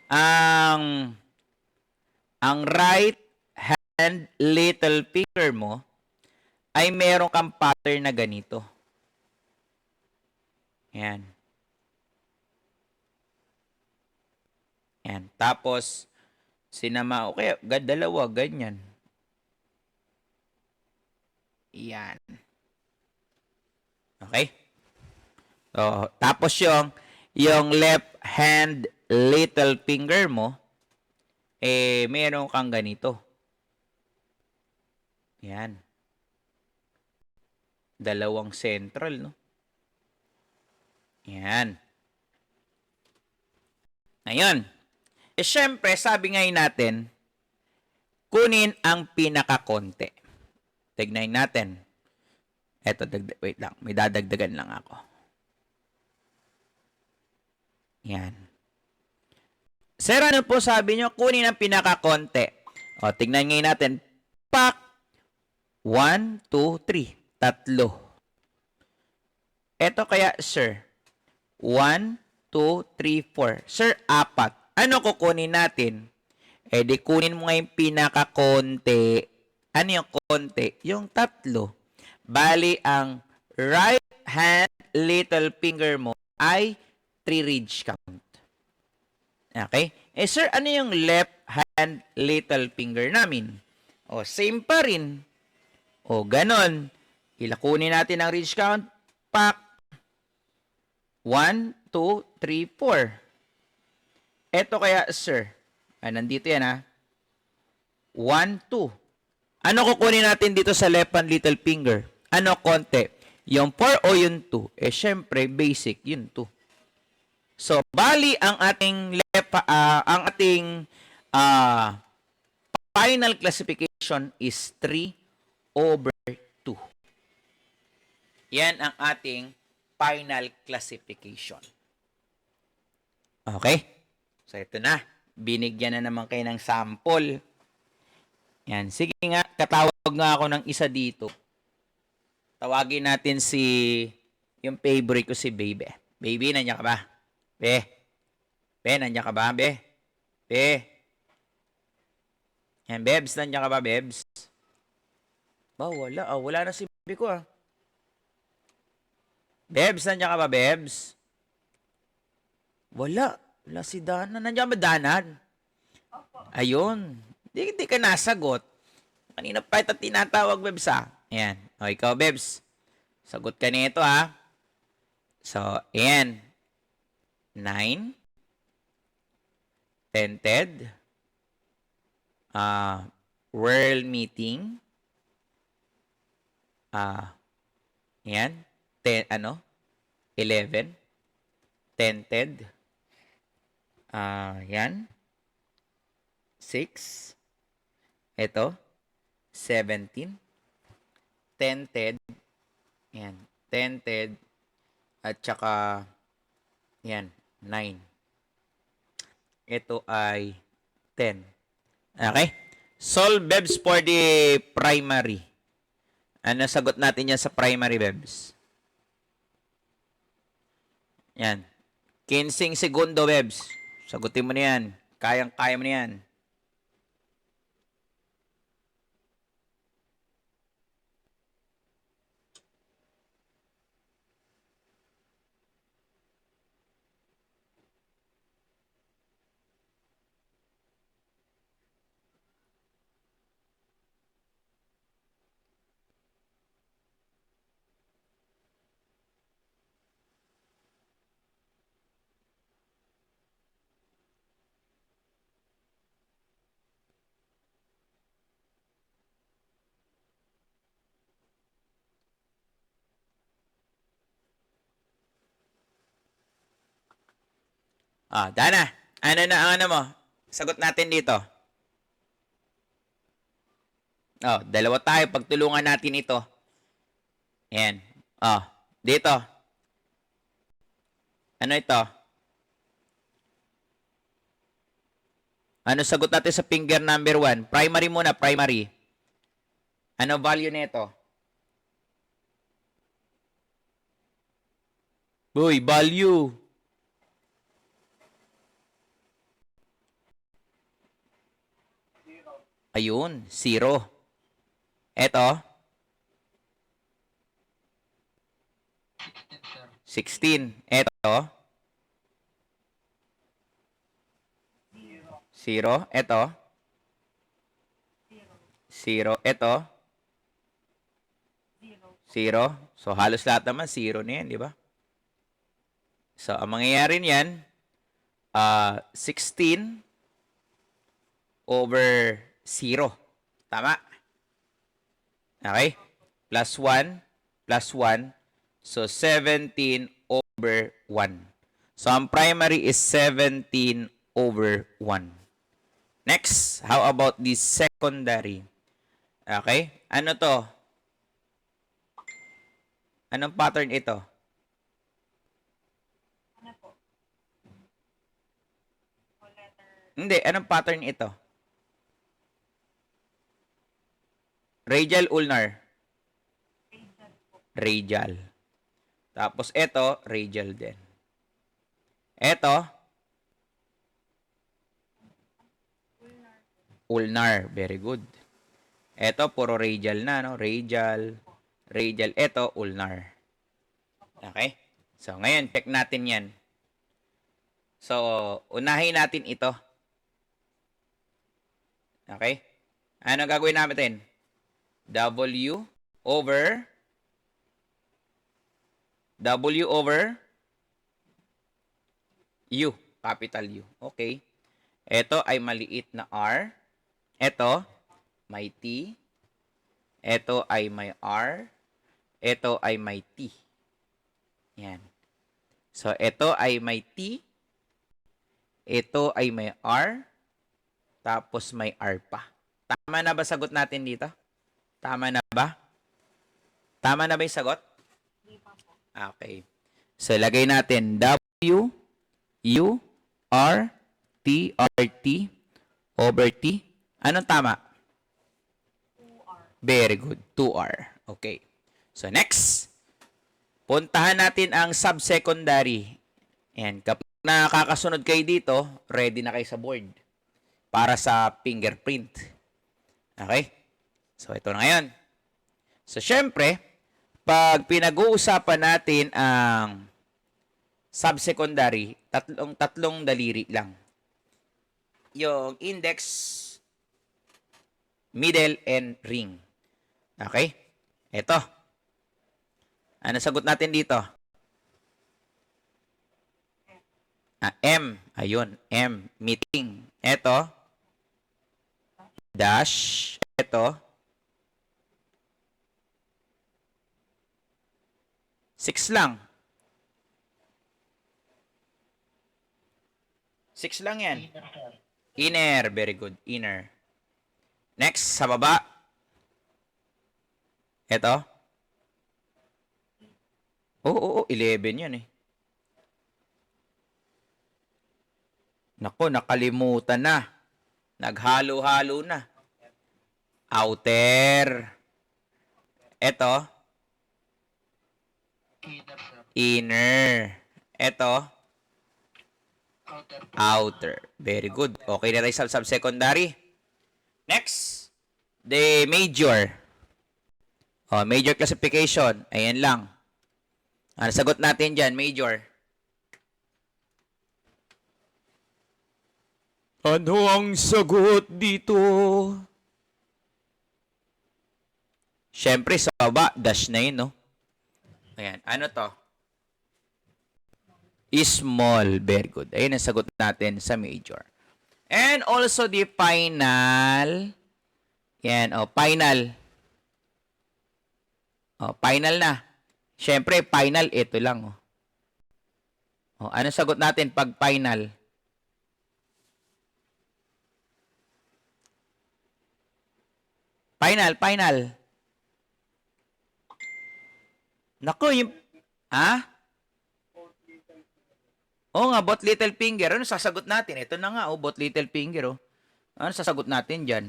Ang right hand little finger mo ay meron kang pattern na ganito. Yan. Yan. Tapos, sinama, okay, dalawa, ganyan. Yan. Okay? So, tapos yung left hand little finger mo, eh, meron kang ganito. Yan. Dalawang central, no? Yan. Ngayon, eh, syempre, sabi ngayon natin, kunin ang pinaka-konti. Tignan natin. Eto, wait lang. May dadagdagan lang ako. Yan. Sir, ano po sabi nyo? Kunin ang pinakakonti. O, tignan ngayon natin. Pak! 1, 2, 3. Tatlo. Eto kaya, sir. 1, 2, 3, 4. Sir, 4. Ano kukunin natin? Eh, di kunin mo nga yung pinakakonti. Ano yung konti? Yung tatlo. Bali, ang right hand little finger mo ay 3 ridge count. Okay? Eh, sir, ano yung left hand little finger namin? O, same pa rin. O, ganon. Ilakunin natin ang ridge count. Pak. 1, 2, 3, 4. Eto kaya, sir. Nandito yan, ha? 1, 2. Ano kukunin natin dito sa left hand little finger? Ano konti? Yung 4 o yung 2? Eh, syempre, basic, yung 2. So, bali ang ating final classification is 3/2. Yan ang ating final classification. Okay? So, ito na. Binigyan na naman kayo ng sample. Yan. Sige nga, katawag nga ako ng isa dito. Tawagin natin yung favorite ko si Baby. Baby, nandiyan ka ba? Be, nandiyan ka ba, Be? Be. Yan, Bebs, nandiyan ka ba, Bebs? Wala. Wala na si Baby ko, Bebs, nandiyan ka ba, Bebs? Wala si Dana. Nandiyan ba, Danan? Ayun. Di ka nasagot. Kanina pa ito tinatawag, Bebs, Ayan. O, ikaw, Bebs. Sagot ka nito, So, ayan. 9. Tented. World meeting. Ayan. 11. Tented. Yan. 6. Ito. 17. Tented. Yan. Tented. At saka, yan. 9. Ito ay 10. Okay? Solve, Bebs, for the primary. Ano sagot natin yan sa primary, Bebs? Yan. 15 segundo, Bebs. Sagutin mo na yan. Kayang-kaya mo na yan. Dana, ano na ang ano mo? Sagot natin dito. Dalawa tayo. Pagtulungan natin ito. Ayan. Dito. Ano ito? Ano sagot natin sa finger number 1? Primary muna, primary. Ano value nito? Uy, value. Ayun, 0. Eto? 16. Eto? 0. Eto? 0. Eto? 0. So, halos lahat naman 0 na yan, di ba? So, ang mangyayari niyan, 16 over 0. Tama? Okay? Plus 1, plus 1. So, 17 over 1. So, ang primary is 17 over 1. Next, how about the secondary? Okay? Ano to? Anong pattern ito? Ano po? O letter Hindi, anong pattern ito? Radial, ulnar? radial po. Radial. Tapos ito, radial din. Ito, Ulnar po. ulnar. Very good. Ito, puro radial na, no? Radial, radial. Ito, ulnar. Okay? So, ngayon, check natin yan. So, unahin natin ito. Okay? Ano gagawin natin? W over U. Capital U. Okay. Ito ay maliit na R. Ito, may T. Ito ay may R. Ito ay may T. Yan. So, ito ay may T. Ito ay may R. Tapos may R pa. Tama na ba sagot natin dito? Tama na ba? Tama na ba yung sagot? Di pa po. Okay. So, lagay natin W, U, R, T, R, T, over T. Anong tama? 2R. Very good. 2R. Okay. So, next. Puntahan natin ang subsecondary. Ayan. Kapag nakakasunod kayo dito, ready na kayo sa board para sa fingerprint. Okay? So, ito na ngayon. So, syempre, pag pinag-uusapan natin ang subsecondary, tatlong daliri lang. Yung index, middle, and ring. Okay? Ito. Ano sagot natin dito? M. Ayun. M. Meeting. Ito. Dash. Ito. 6 lang. 6 lang yan. Inner, sir. Inner. Very good. Inner. Next, sa baba. Ito. Oo, 11 yan eh. Nako, nakalimutan na. Naghalo-halo na. Outer. Ito. Inner, sir. Inner. Ito. Outer po. Outer. Very good. Okay na tayo sa subsecondary. Next. The major. Oh, major classification. Ayan lang. Ano sagot natin dyan? Major. Ano ang sagot dito? Siyempre, sa baba, dash na yun, no? Ayan. Ano to? Small. Very good. Ayun ang sagot natin sa major. And also the final. Yan. O, final. O, final na. Siyempre, final, ito lang. O, ano sagot natin pag final? Final. Naku, yung... Ha? Oo nga, bot little finger. Ano sasagot natin? Ito na nga, bot little finger, oh. Ano sasagot natin dyan?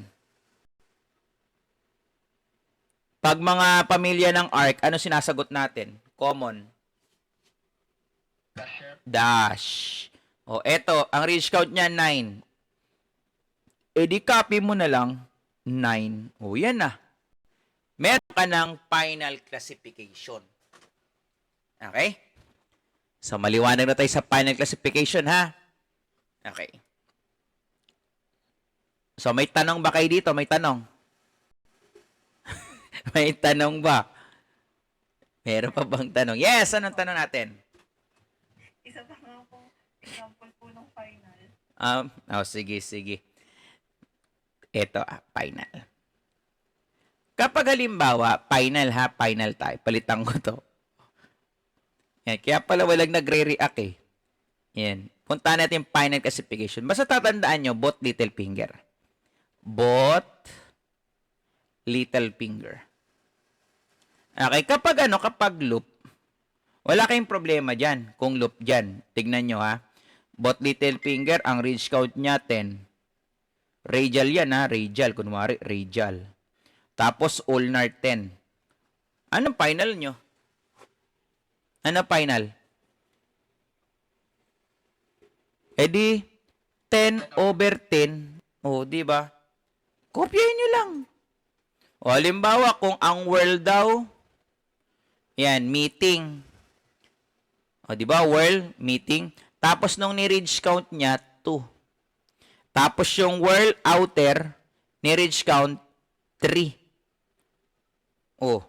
Pag mga pamilya ng arc, ano sinasagot natin? Common. Dash, sir. Dash. O, eto, ang range count niya, 9. E di copy mo na lang, 9. O, yan na. Meron ka ng final classification. Okay? So, maliwanag na tayo sa final classification, ha? Okay. So, may tanong ba kayo dito? May tanong? May tanong ba? Meron pa bang tanong? Yes, anong tanong natin? Isa pa nga po, example po ng final. Sige. Ito, final. Kapag halimbawa, final ha, final tayo. Palitan ko to. Yan, kaya pala walang nagre-react eh. Yan. Punta natin yung final classification. Basta tatandaan nyo, both little finger. Both little finger. Okay, kapag loop, wala kayong problema dyan kung loop dyan. Tignan nyo ha. Both little finger, ang ridge count niya 10. Radial yan ha, radial. Kunwari, radial. Tapos ulnar 10. Anong final nyo? Ano final? Eh di, 10/10. O, di ba? Kopyahin nyo lang. O, halimbawa, kung ang world daw, yan, meeting. O, di ba? World, meeting. Tapos, nung ni-ridge count niya, 2. Tapos, yung world outer, ni-ridge count, 3. O.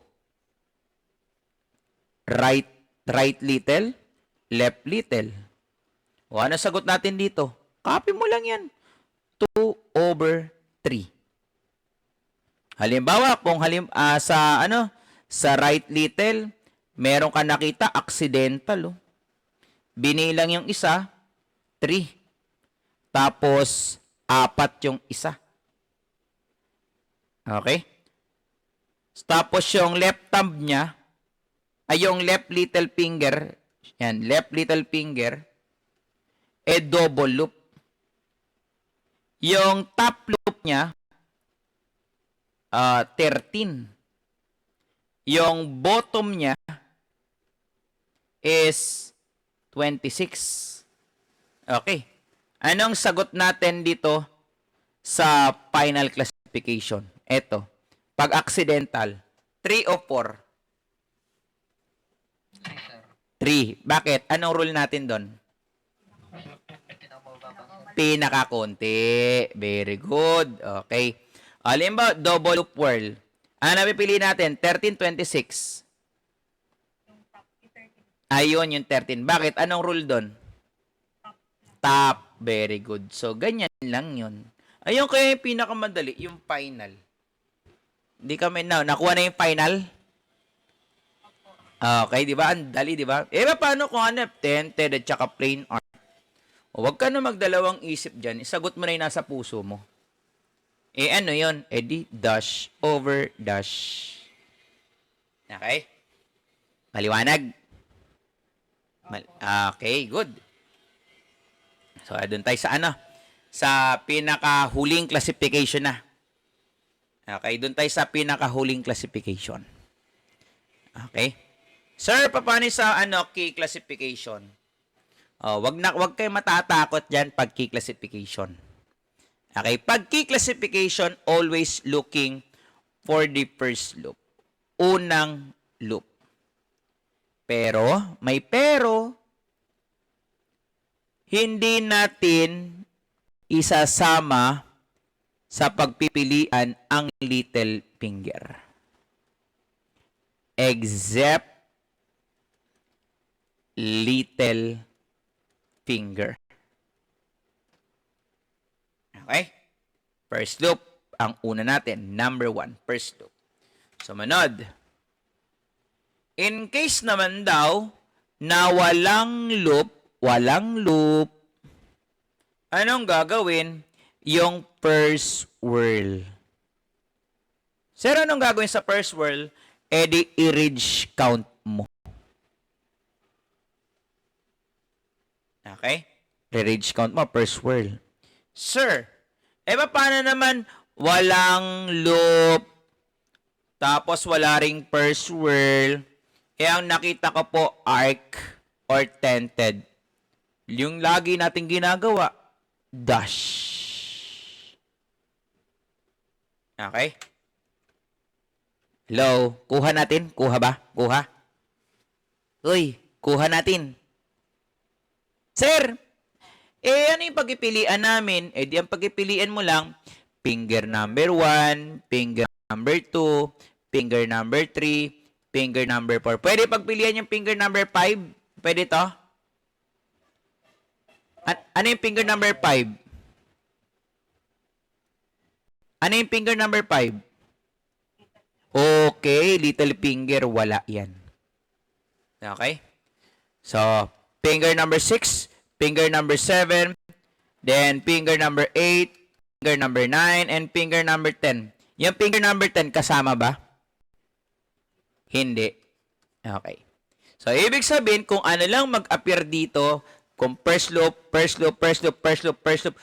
Right little, left little. O, ano sagot natin dito? Copy mo lang yan. 2/3. Halimbawa, kung sa right little, meron ka nakita accidental. Oh. Binilang yung isa, 3. Tapos, 4 yung isa. Okay? Tapos, yung left thumb niya, ay yung left little finger, yan, left little finger, double loop. Yung top loop niya, 13. Yung bottom niya is 26. Okay. Anong sagot natin dito sa final classification? Ito. Pag accidental, 3 o 4? 3, sir. 3. Bakit? Anong rule natin doon? Pinakamababa, sir. Pinakakonti. Very good. Okay. Halimbawa, double loop whirl. Ano napipili natin? 13, 26. Yung top, 30. Ayun, yung 13. Bakit? Anong rule doon? Top. Very good. So, ganyan lang yun. Ayun kaya yung pinakamadali, yung final. Hindi kami nakuha na yung final? Okay, di ba? Ang dali, di ba? Eh, paano kung hanap 10, 10, at saka plain art? O, wag ka na magdalawang isip dyan. Isagot mo na yung nasa puso mo. Eh, ano yun? Eh, di, dash over dash. Okay? Maliwanag? Okay, good. So, doon tayo sa ano? Sa pinakahuling classification na. Okay, doon tayo sa pinakahuling classification. Okay? Sir, paano sa key classification? Oh, wag kayo matatakot diyan pag key classification. Okay, pag key classification, always looking for the first loop. Unang loop. Pero, may pero, hindi natin isasama sa pagpipilian ang little finger. Except little finger. Okay? First loop, ang una natin. Number 1, first loop. Sumunod. In case naman daw na walang loop, anong gagawin? Yung first whirl. Sir, anong gagawin sa first whirl? Eh di i-ridge count mo. Okay? I-ridge count mo, first whirl. Sir, paano naman walang loop, tapos wala ring first whirl, ang nakita ko po, arc or tented. Yung lagi natin ginagawa, dash. Okay? Hello? Kuha natin? Kuha ba? Kuha? Uy, kuha natin. Sir, ano yung pagpipilian namin? Di ang pagpipilian mo lang, finger number 1, finger number 2, finger number 3, finger number 4. Pwede pagpilian yung finger number 5? Pwede to? Ano yung finger number 5? Ano yung finger number 5? Okay, little finger, wala yan. Okay? So, finger number 6, finger number 7, then finger number 8, finger number 9, and finger number 10. Yung finger number 10, kasama ba? Hindi. Okay. So, ibig sabihin, kung ano lang mag-appear dito, kung first loop, first loop, first loop, first loop, first loop.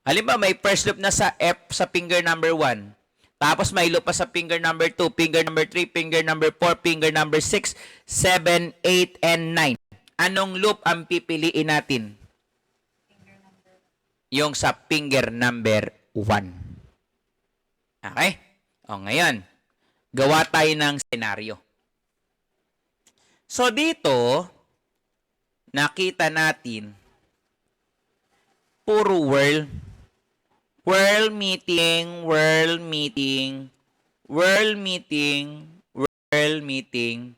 Halimbawa, may first loop na sa F sa finger number 1. Tapos may loop pa sa finger number 2, finger number 3, finger number 4, finger number 6, 7, 8, and 9. Anong loop ang pipiliin natin? Yung sa finger number 1. Okay? O, ngayon, gawa tayo ng senaryo. So, dito, nakita natin, puro whirl. Whirl meeting, whirl meeting, whirl meeting, whirl meeting,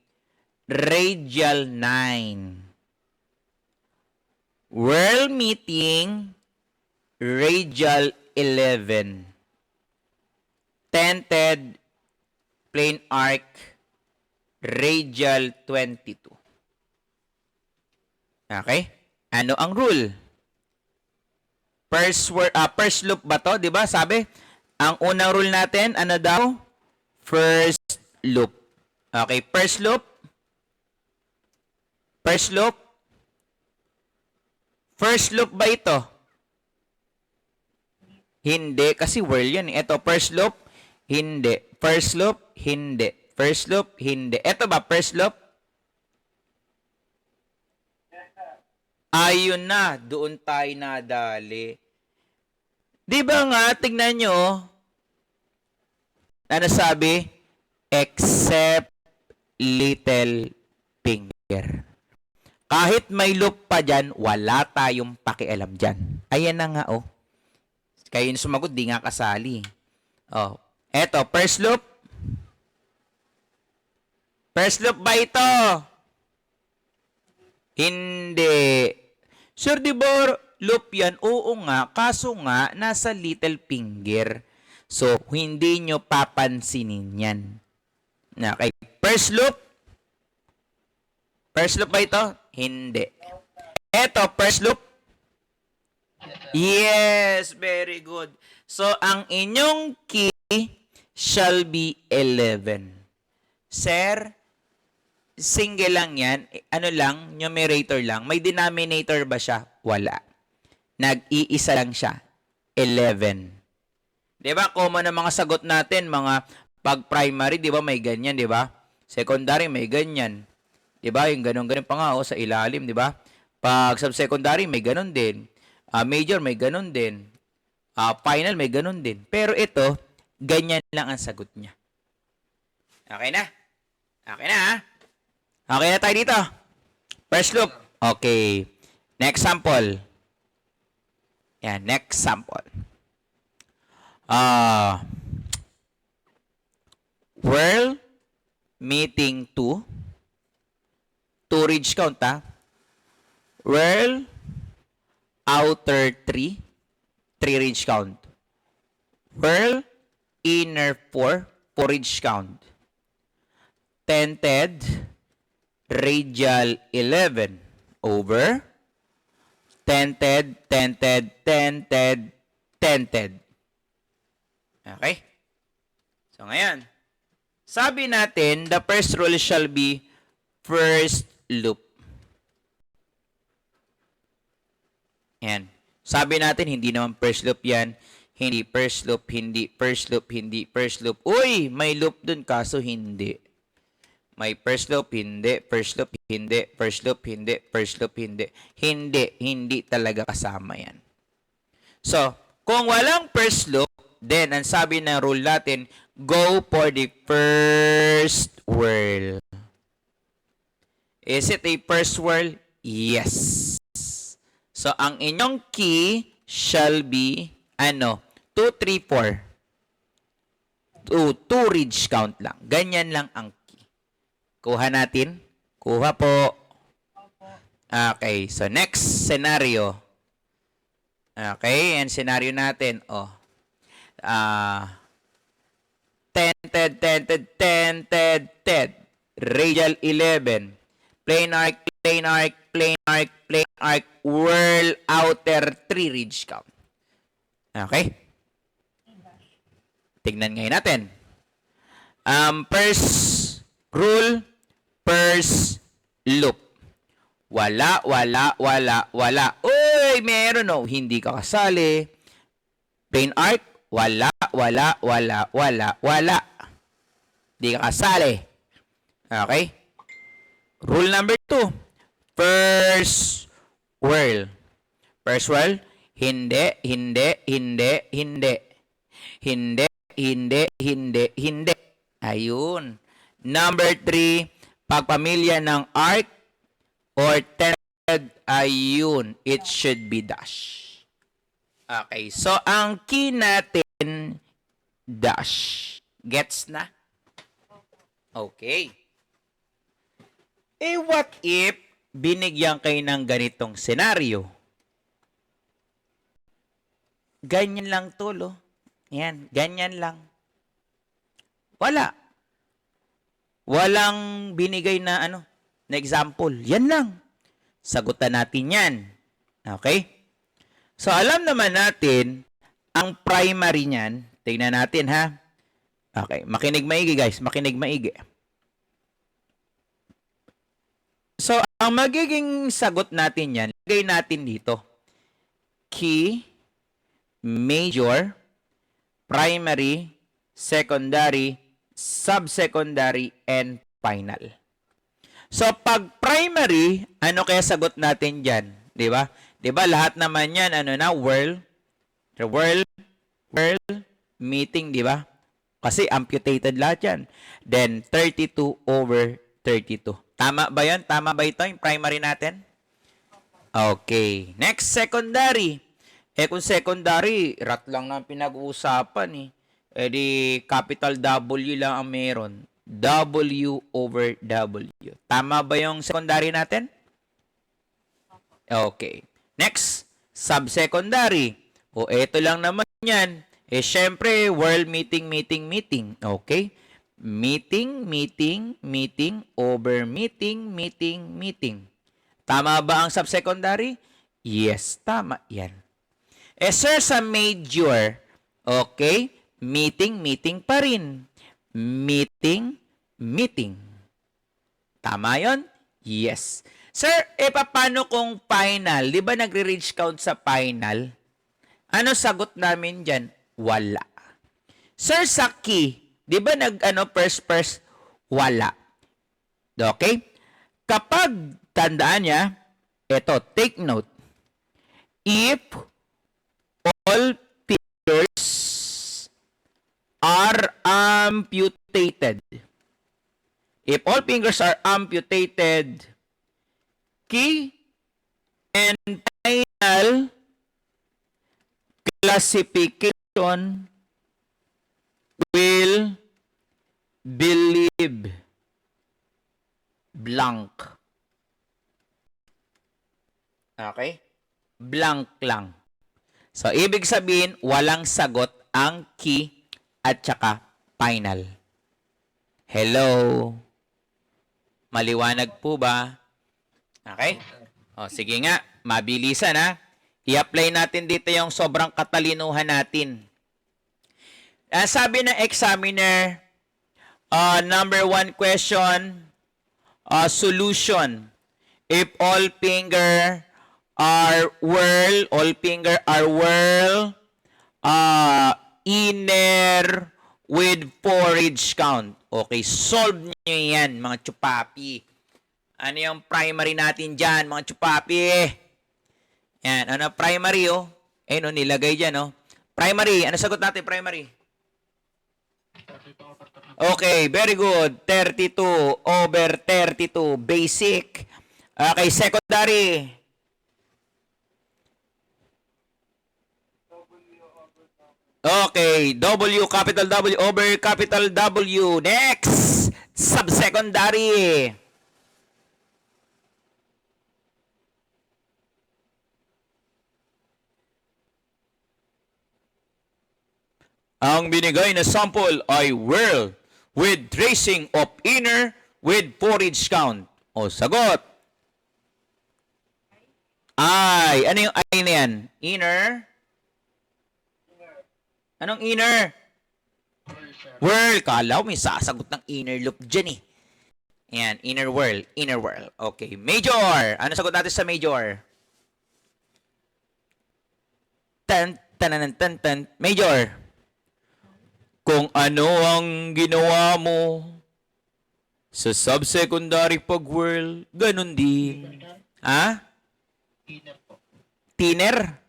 radial 9. Whirl meeting, radial 11. Tented, plane arc, radial 22. Okay? Ano ang rule? First loop ba to? Diba? Sabi, ang unang rule natin, ano daw? First loop. Okay, first loop. First loop. First loop ba ito? Hindi, kasi whirl yan. Ito, first loop, hindi. First loop, hindi. First loop, hindi. Ito ba, first loop? Ayun na, doon tayo nadali. Di ba nga, tignan nyo, ano sabi? Except little finger. Kahit may loop pa dyan, wala tayong pakialam dyan. Ayan na nga, oh. Kayo yung sumagot, di nga kasali. Oh. Eto, first loop. First loop ba ito? Hindi. Sir, di ba loop yan? Oo nga, kaso nga, nasa little finger. So, hindi nyo papansinin yan. Okay. First loop. First loop ba ito? Hindi. Eto, first loop. Yes, very good. So, ang inyong key shall be 11. Sir, single lang yan. Ano lang, numerator lang. May denominator ba siya? Wala. Nag-iisa lang siya. 11. Diba? Common na mga sagot natin, mga pag primary, diba may ganyan, diba? Secondary, may ganyan. Diba? Yung ganun-ganun pa nga, sa ilalim, diba? Pag subsecondary, may ganun din. Major, may ganun din. Final, may ganun din. Pero ito, ganyan lang ang sagot niya. Okay na? Okay na, ha? Okay na tayo dito. First loop. Okay. Next sample. Yan, next sample. Whirl meeting 2. 2 ridge count, ha? Whirl outer 3. 3 ridge count. Whirl inner 4. 4 ridge count. Tented radial 11 over tented, tented, tented, tented. Okay? So, ngayon, sabi natin, the first rule shall be first loop. Yan. Sabi natin, hindi naman first loop yan. Hindi first loop, hindi first loop, hindi first loop. Uy, may loop dun, kaso hindi. May first loop, hindi. First loop, hindi. First loop, hindi. First loop, hindi. Hindi. Hindi talaga kasama yan. So, kung walang first loop, then, ang sabi ng rule natin, go for the first whirl. Is it a first whirl? Yes. So, ang inyong key shall be, 2, 3, 4. 2 ridge count lang. Ganyan lang ang kuha natin. Kuha po. Okay. So, next scenario. Okay. And scenario natin. Tented, tented, tented, tented. Radial 11. Plane arc, plane arc, plane arc, plane arc. Whirl outer 3 ridge count. Okay. Tignan ngayon natin. First Rule, first loop. Wala, wala, wala, wala. Uy, meron oh. Hindi ka kasali. Plain art, wala, wala, wala, wala, wala. Hindi ka kasali. Okay? Rule number 2. First whirl. First whirl, hindi, hindi, hindi, hindi. Hindi, hindi, hindi, hindi. Ayun. Number 3, pagpamilya ng arc or thread, ayun. It should be dash. Okay. So, ang key natin, dash. Gets na? Okay. Eh, what if binigyan kayo ng ganitong senaryo? Ganyan lang to, lo. Yan, ganyan lang. Wala. Walang binigay na na example. Yan lang. Sagutan natin yan. Okay? So, alam naman natin, ang primary niyan, tingnan natin ha. Okay, makinig maigi guys, makinig maigi. So, ang magiging sagot natin yan, lagay natin dito. Key, major, primary, secondary, subsecondary, and final. So, pag primary, ano kaya sagot natin dyan? Di ba? Di ba lahat naman yan, whirl, meeting, di ba? Kasi amputated lahat yan. Then, 32 over 32. Tama ba yan? Tama ba ito yung primary natin? Okay. Next, secondary. Eh kung secondary, rat lang na pinag-uusapan eh. Eh di capital W lang ang meron. W over W. Tama ba yung secondary natin? Okay. Next, subsecondary. O eto lang naman yan. Eh syempre, world meeting, meeting, meeting. Okay? Meeting, meeting, meeting, over meeting, meeting, meeting. Tama ba ang subsecondary? Yes, tama yan. Eh sir, sa major, okay, meeting, meeting pa rin. Meeting, meeting. Tama yon? Yes. Sir, paano kung final? Di ba nagre-reach count sa final? Ano sagot namin dyan? Wala. Sir, sa key, di ba first, wala. Okay? Kapag, tandaan niya, eto, take note. If all fingers are amputated. If all fingers are amputated, key and final classification will believe blank. Okay? Blank lang. So, ibig sabihin, walang sagot ang key at saka final. Hello? Maliwanag po ba? Okay? O, sige nga. Mabilisan ha. I-apply natin dito yung sobrang katalinuhan natin. Sabi ng examiner, number 1 question, solution. If all finger are whirl, inner with forage count. Okay, solve nyo yan, mga chupapi. Ano yung primary natin dyan, mga chupapi? Yan, primary, oh. Ayun, nilagay dyan, oh. Primary, ano sagot natin, primary? Okay, very good. 32 over 32, basic. Okay, secondary. Okay, W, capital W over capital W. Next, subsecondary. Ang binigay na sample ay whirl with tracing of inner with forage count. O, sagot. Ay, ano yung ay na yan? Inner? Anong inner? Whirl. Kala ko may sasagot ng inner loop dyan eh. Yan, inner world, inner world. Okay, major. Ano sagot natin sa major? Tan, tan, tan, tan. Major. Kung ano ang ginawa mo sa subsecondary pag-world, ganun din. Sir, Ha? inner po. Thinner?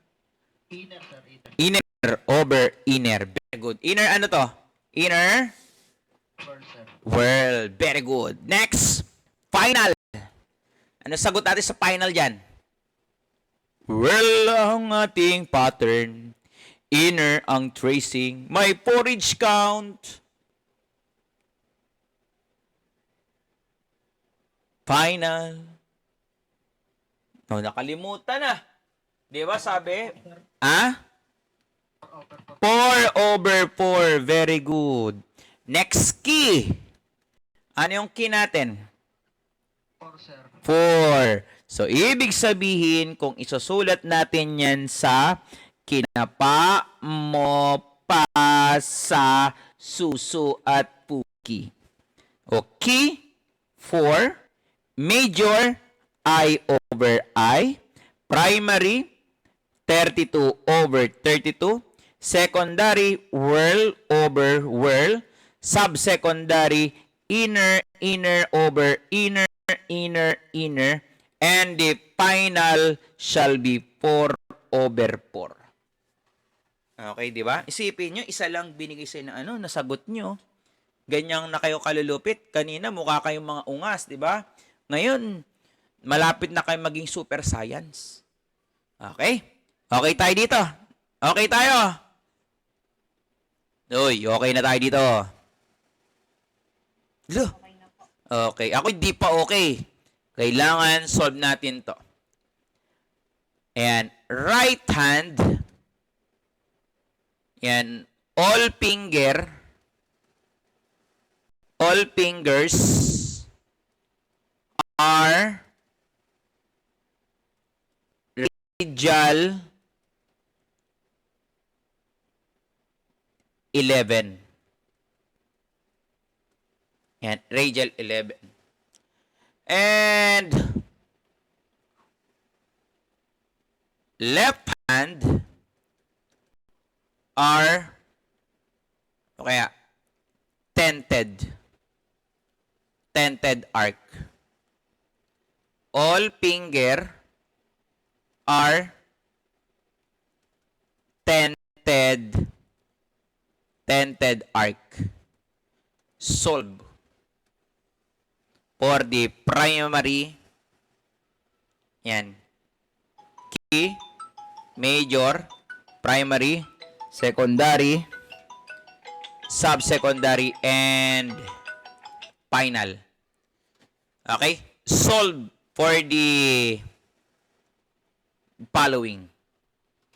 Inner, sir, inner. Inner over inner. Very good. Inner ano to? Inner World, sir. world. Very good. Next. Final. Ano sagot natin sa final dyan? Well, ang ating pattern. Inner ang tracing. May porridge count. Final. Oh, nakalimutan na. Di ba sabi? Ah? Over 4 po. over 4. Very good. Next key. Ano yung key natin? 4, sir. 4. So, ibig sabihin, kung isusulat natin yan sa kinapa mo pa sa susu at puki. Okay? 4. Major, I over I. Primary, 32 over 32. Secondary, whirl over whirl. Subsecondary, inner, inner over inner, inner, inner. And the final shall be 4 over 4. Okay, di ba? Isipin nyo, isa lang binigay sa inyo, ano, nasagot nyo. Ganyang na kayo kalulupit. Kanina, mukha kayong mga ungas, di ba? Ngayon, malapit na kayo maging super science. Okay? Okay tayo dito. Okay tayo. Uy, okay na tayo dito. Lo. Okay na po. Okay. Ako hindi pa okay. Kailangan solve natin to. Ayan. Right hand. Ayan. All fingers are radial 11. Yan, radial 11. And left hand are o kaya tented arc. All finger are tented arc. Solve for the primary. Yan. Key, major, primary, secondary, subsecondary, and final. Okay? Solve for the following.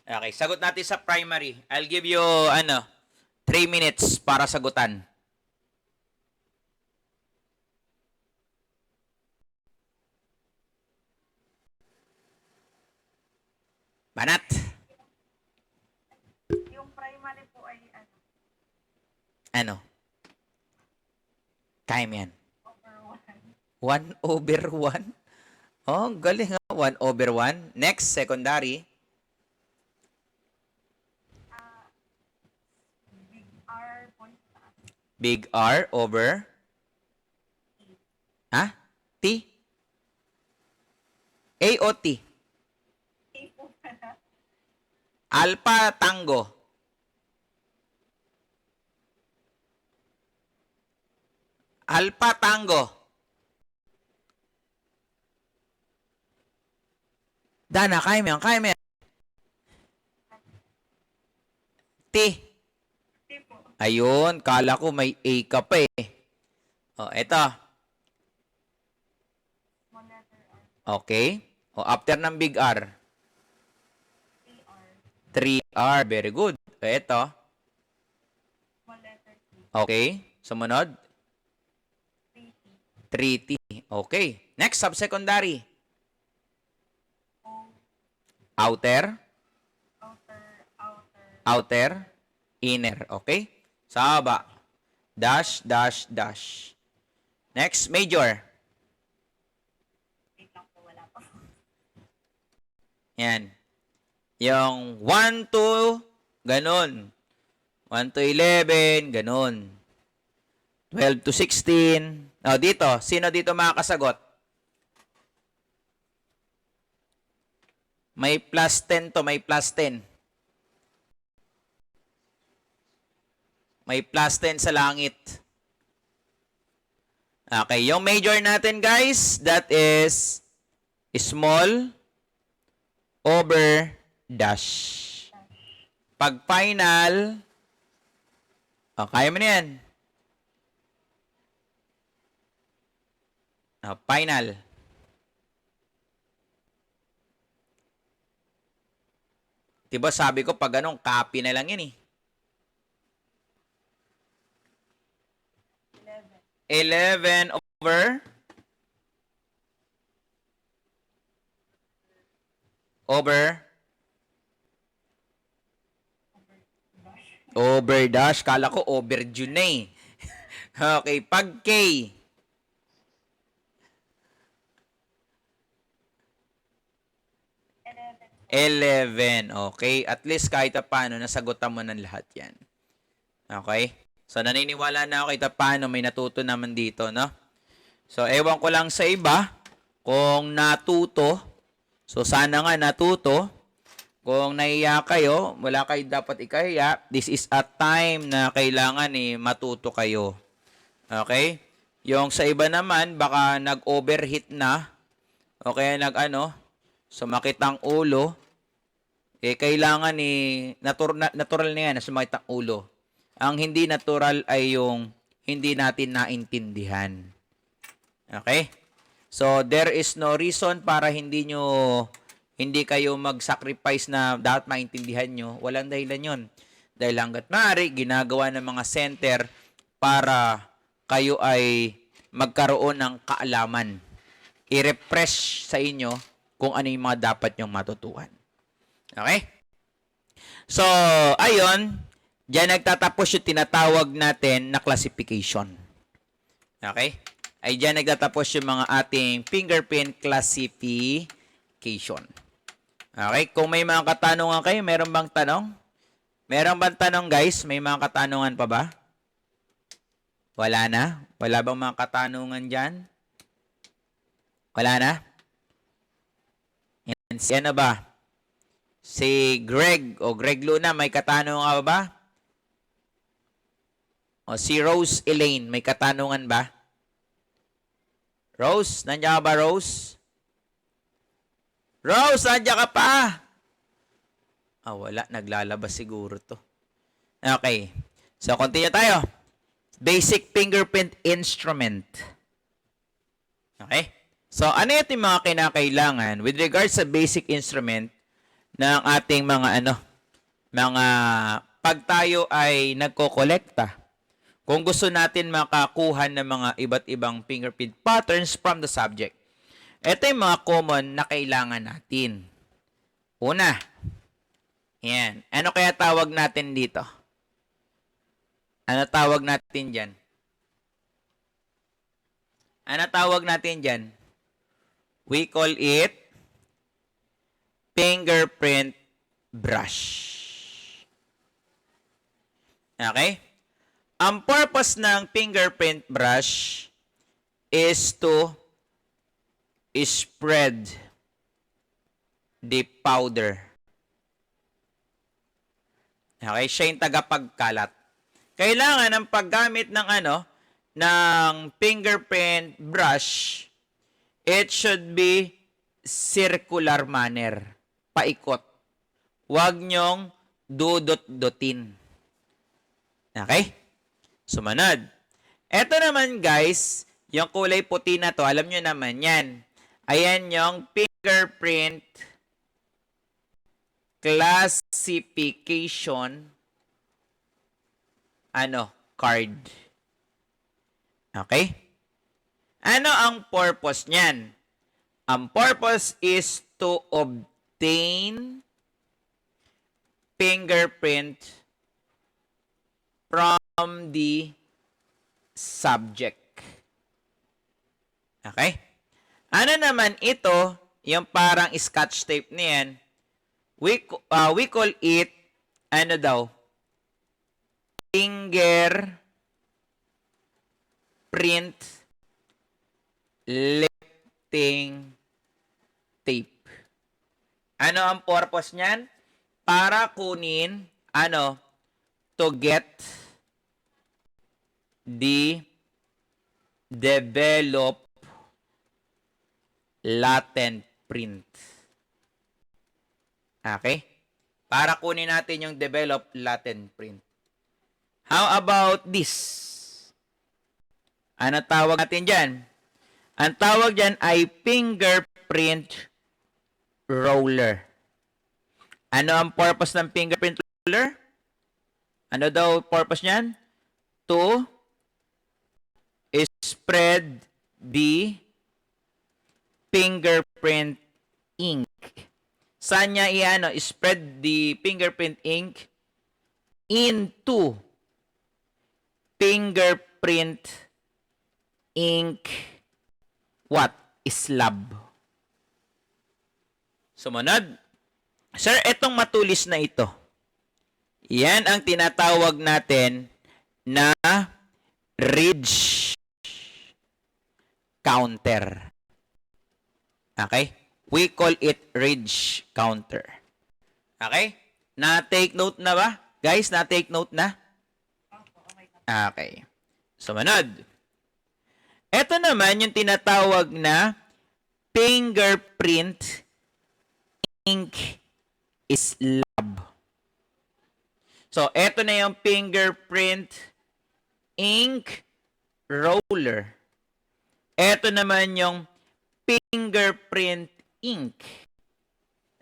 Okay, sagot natin sa primary. I'll give you, 3 minutes para sagutan. Banat. Yung primary po ay ano, Ano? Kaya mo yan. over 1. 1 over 1? Oh, galing nga. 1 over 1. Next, secondary. Big R po yung taas. Big R over? Ha? T? A o T? A po pala. Alpha Tango. Alpha Tango. Dana, kaya mo yan. Kaya mo yan. T. T po. Ayun, kala ko may A ka pa eh. O, eto. Small letter R. Okay. O, after ng big R. 3R. 3R. Very good. O, eto. Small letter T. Okay. Sumunod. 3T. 3T. Okay. Next, subsecondary. O. Outer. Outer. Inner. Okay? Sa baba. Dash, dash, dash. Next, major. lang po, wala po. Yan. Yung 1 to, ganun. 1 to 11, ganun. 12 to 16. O, dito. Sino dito makakasagot? May plus 10 to, may plus 10. May plus 10 sa langit. Okay, yung major natin guys, that is small over dash. Pag final, kaya mo na yan. Final. Diba sabi ko pag anong copy na lang yan eh. 11 over dash. Kala ko overdue na eh. Okay, pag K. 11. Okay, at least kahit paano nasagutan mo ng lahat yan. Okay? So, naniniwala na ako kahit paano may natuto naman dito, no? So, ewan ko lang sa iba kung natuto. So, sana nga natuto. Kung nahiya kayo, wala kayo dapat ikahiya. This is a time na kailangan matuto kayo. Okay? Yung sa iba naman, baka nag-overheat na. O kaya sumakit ang ulo. Kailangan natural na yan na sumakit ang ulo. Ang hindi natural ay yung hindi natin naintindihan. Okay? So, there is no reason para hindi kayo mag-sacrifice na dapat maintindihan nyo. Walang dahilan yun. Dahil hanggat maaari, ginagawa ng mga center para kayo ay magkaroon ng kaalaman. I-refresh sa inyo kung ano yung mga dapat nyong matutuhan. Okay? So, ayon, diyan nagtatapos yung tinatawag natin na classification. Okay? Ay diyan nagtatapos yung mga ating fingerprint classification. Okay? Kung may mga katanungan kayo, meron bang tanong? Meron bang tanong guys? May mga katanungan pa ba? Wala na? Wala bang mga katanungan dyan? Wala na? Yan, ano ba? Si Greg o Greg Luna, may katanungan ba? O si Rose Elaine, may katanungan ba? Rose, nandiyan ka ba Rose? Rose, nandiyan ka pa? Wala. Naglalabas siguro to. Okay. So, continue tayo. Basic fingerprint instrument. Okay? So, ano yung mga kinakailangan with regards sa basic instrument ng ating mga pag tayo ay nagko-kolekta. Kung gusto natin makakuha ng mga iba't ibang fingerprint patterns from the subject. Ito yung mga common na kailangan natin. Una, yan. Ano kaya tawag natin dito? Ano tawag natin dyan? Ano tawag natin dyan? We call it fingerprint brush. Okay? Ang purpose ng fingerprint brush is to spread the powder. Okay? Siya yung tagapagkalat. Kailangan ng paggamit ng fingerprint brush, it should be circular manner. Paikot. Huwag nyong dudot-dutin. Okay? Sumunod. Ito naman guys, yung kulay puti na to, alam nyo naman yan. Ayan yung fingerprint classification card. Okay? Ano ang purpose niyan? Ang purpose is to obtain fingerprint from the subject. Okay? Ano naman ito, yung parang scotch tape na yan, we call it, ano daw, fingerprint lifting tape. Ano ang purpose niyan? Para kunin, to get the develop latent print. Okay? Para kunin natin yung develop latent print. How about this? Ano tawag natin dyan? Ang tawag dyan ay fingerprint roller. Ano ang purpose ng fingerprint roller? Ano daw purpose niyan? To spread the fingerprint ink. Saan niya spread the fingerprint ink? Into fingerprint ink what? Slab. Sumunod. Sir, etong matulis na ito. Yan ang tinatawag natin na ridge counter. Okay? We call it ridge counter. Okay? Na-take note na ba? Guys, na-take note na? Opo, okay po. Okay. Sumunod. Ito naman yung tinatawag na fingerprint ink slab. So, ito na yung fingerprint ink roller. Ito naman yung fingerprint ink.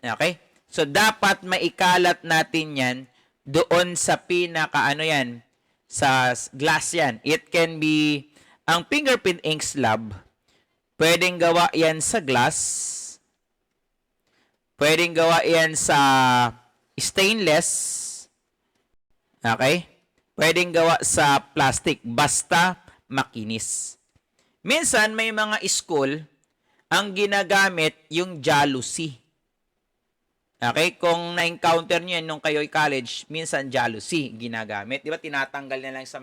Okay? So, dapat maikalat natin yan doon sa sa glass yan. It can be, ang fingerprint ink slab, pwedeng gawa yan sa glass, pwedeng gawa yan sa stainless, okay? Pwedeng gawa sa plastic, basta makinis. Minsan, may mga school, ang ginagamit yung jalousie. Okay? Kung na-encounter nyo yan nung kayo'y college, minsan jalousie ginagamit. Di ba? Tinatanggal na lang sa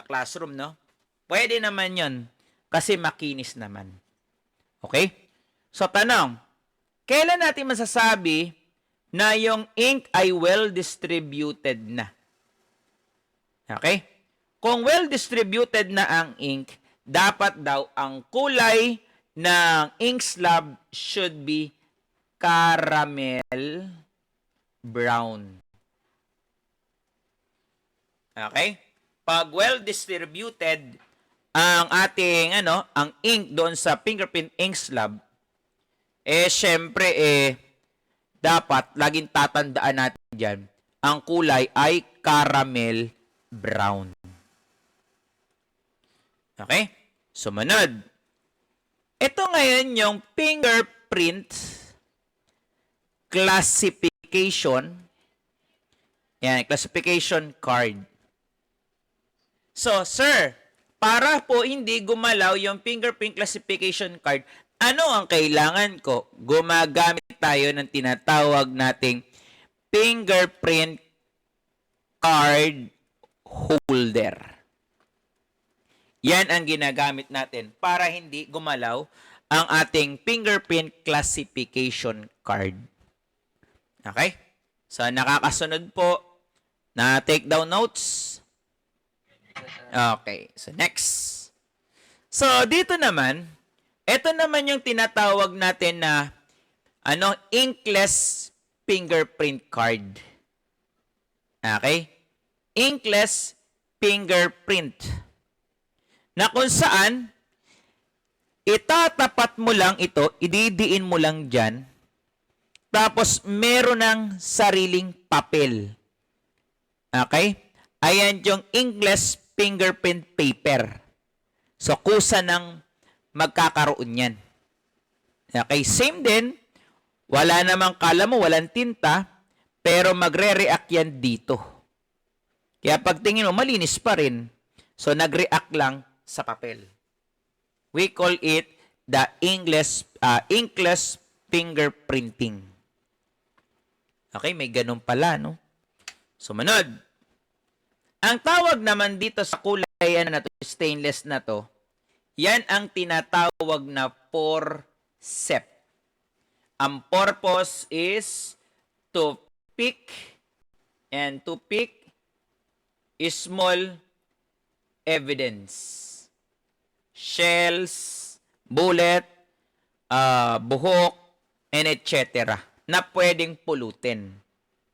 classroom, no? Pwede naman yun. Kasi makinis naman. Okay? So, tanong. Kailan natin masasabi na yung ink ay well-distributed na? Okay? Kung well-distributed na ang ink, dapat daw ang kulay ng ink slab should be caramel brown. Okay? Pag well-distributed ang ating ang ink doon sa fingerprint ink slab, syempre, dapat laging tatandaan natin dyan, ang kulay ay caramel brown. Okay? Sumunod. Ito ngayon yung fingerprint classification. Yan, classification card. So, sir, para po hindi gumalaw yung fingerprint classification card, ano ang kailangan ko? Gumagamit tayo ng tinatawag nating fingerprint card holder. Yan ang ginagamit natin para hindi gumalaw ang ating fingerprint classification card. Okay? So, nakakasunod po na take down notes. Okay. So, next. So, dito naman, ito naman yung tinatawag natin na inkless fingerprint card. Okay? Inkless fingerprint. Na kung saan, itatapat mo lang ito, ididiin mo lang dyan, tapos meron ng sariling papel. Okay? Ayan yung inkless fingerprint paper. So, kusa ng magkakaroon yan. Okay? Same din, wala namang kala mo, walang tinta, pero magre-react yan dito. Kaya pagtingin mo, malinis pa rin. So, nag-react lang sa papel. We call it the inkless fingerprinting. Okay, may ganun pala, no? Sumunod. Ang tawag naman dito sa kulay na to, stainless na to, yan ang tinatawag na forceps. Ang purpose is to pick small evidence. Shells, bullet, buhok, and etc. na pwedeng pulutin.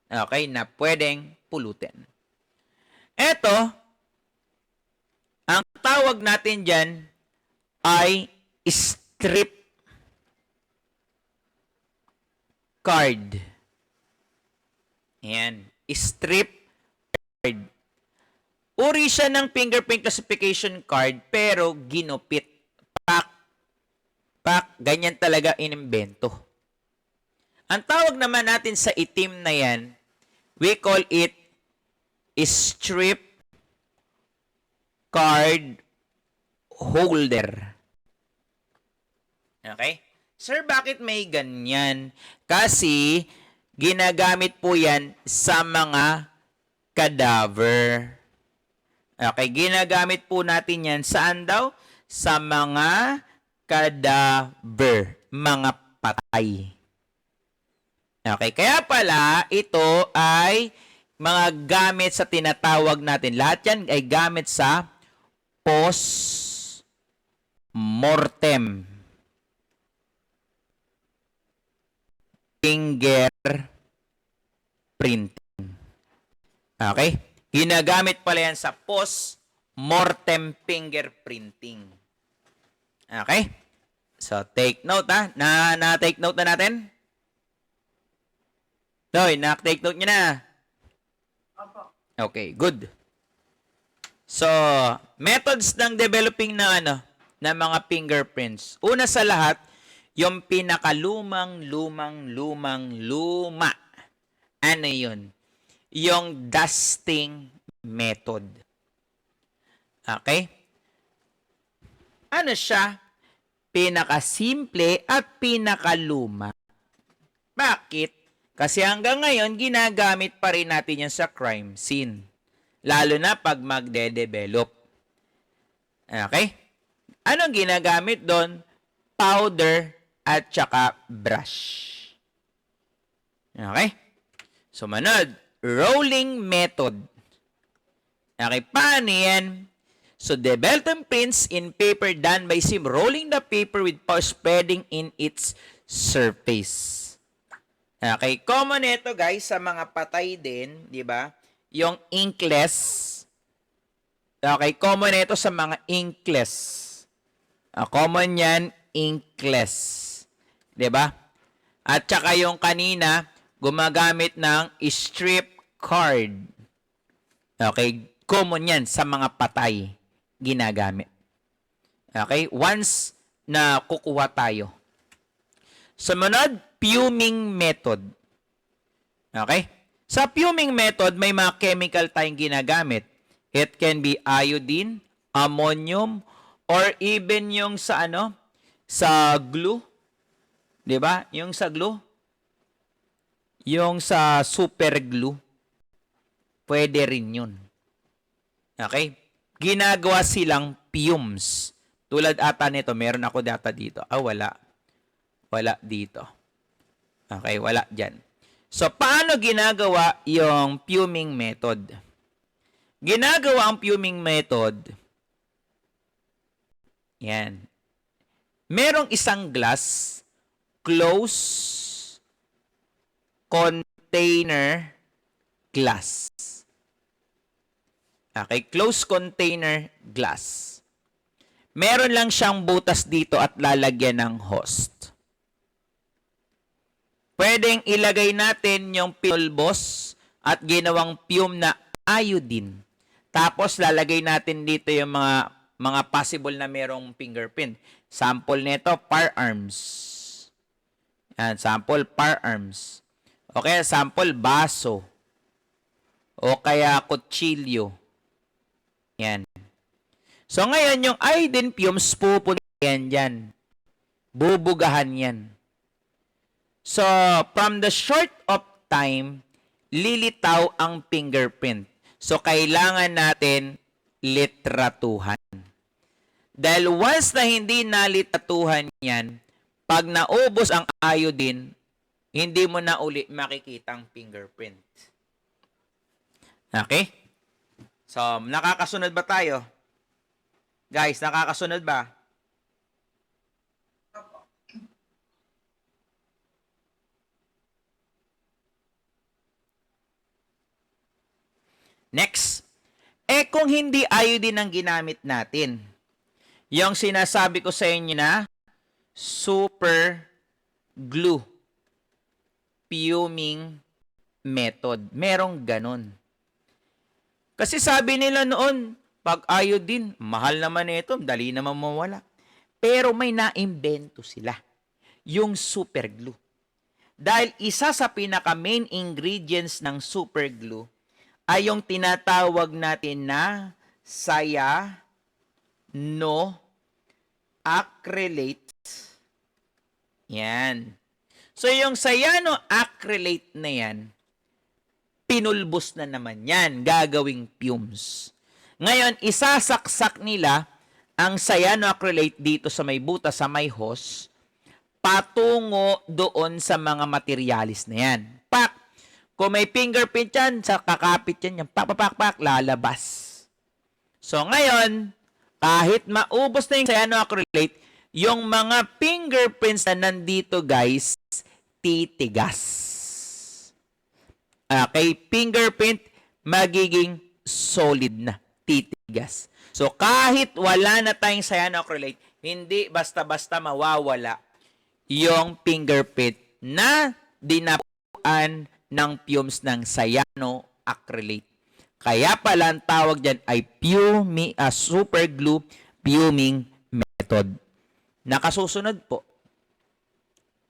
Okay? Na pwedeng pulutin. Ito, ang tawag natin dyan ay strip card. Ayan. Strip card. Uri siya ng fingerprint classification card pero ginupit. Ganyan talaga inimbento. Ang tawag naman natin sa itim na yan, we call it strip card holder. Okay? Sir, bakit may ganyan? Kasi ginagamit po yan sa mga cadaver. Okay, ginagamit po natin yan saan daw? Sa mga cadaver, mga patay. Okay, kaya pala ito ay mga gamit sa tinatawag natin. Lahat yan ay gamit sa post-mortem fingerprinting. Okay? Ginagamit pala yan sa post-mortem fingerprinting. Okay? So, take note ha. Na-take note na natin? Noy, na-take note nyo na. Opo. Okay, good. So, methods ng developing ng mga fingerprints. Una sa lahat, yung pinakalumang luma. Ano yun? Yung dusting method. Okay? Ano siya? Pinakasimple at pinakaluma. Bakit? Kasi hanggang ngayon, ginagamit pa rin natin yan sa crime scene. Lalo na pag magde-develop. Okay? Anong ginagamit doon? Powder at saka brush. Okay? Sumunod, rolling method. Okay, paano yan? So, developing prints in paper done by rolling the paper with powder spreading in its surface. Okay, common ito guys sa mga patay din, di ba? Yung inkless. Okay, common ito sa mga inkless. Common yan, inkless. Di ba? At saka yung kanina, gumagamit ng strip card. Okay, common yan sa mga patay ginagamit. Okay, once na kukuha tayo. Sumunod, fuming method. Okay? Sa fuming method, may mga chemical tayong ginagamit. It can be iodine, ammonium, or even yung sa sa glue. 'Di ba? Yung sa glue. Yung sa super glue. Pwede rin yun. Okay? Ginagawa silang fumes. Tulad ata nito, meron ako data dito. Wala. Wala dito. Okay, wala dyan. So, paano ginagawa yung fuming method? Ginagawa ang fuming method. Yan. Merong isang glass, closed container glass. Okay, closed container glass. Meron lang siyang butas dito at lalagyan ng host. Pwedeng ilagay natin yung pulbos at ginawang fume na iodine. Tapos lalagay natin dito yung mga possible na merong fingerprint. Sample nito, firearms. Yan, sample firearms. O kaya sample baso. O kaya kutsilyo. Yan. So ngayon yung iodine fumes pupunta yan dyan. bubugahan yan. So, from the short of time, lilitaw ang fingerprint. So, kailangan natin litratuhan. Dahil once na hindi nalitratuhan yan, pag naubos ang iodine, hindi mo na uli makikita ang fingerprint. Okay? So, nakakasunod ba tayo? Guys, nakakasunod ba? Next. Kung hindi iodine ang ginamit natin, yung sinasabi ko sa inyo na super glue fuming method. Merong ganun. Kasi sabi nila noon, pag iodine, mahal naman ito, dali naman mawala. Pero may naimbento sila, yung super glue. Dahil isa sa pinaka-main ingredients ng super glue ay yung tinatawag natin na cyanoacrylate. Yan. So, yung cyanoacrylate na yan, pinulbos na naman yan, gagawing fumes. Ngayon, isasaksak nila ang cyanoacrylate dito sa may butas, sa may hose, patungo doon sa mga materialis na yan. Pak! Kung may fingerprint yan, sa kakapit yan, yung pak, lalabas. So, ngayon, kahit maubos na yung cyanoacrylate, yung mga fingerprints na nandito, guys, titigas. Okay, fingerprint, magiging solid na, titigas. So, kahit wala na tayong cyanoacrylate, hindi basta-basta mawawala yung fingerprint na dinapuan ng fumes ng cyanoacrylate. Kaya pala ang tawag dyan ay super glue fuming method. Nakasusunod po.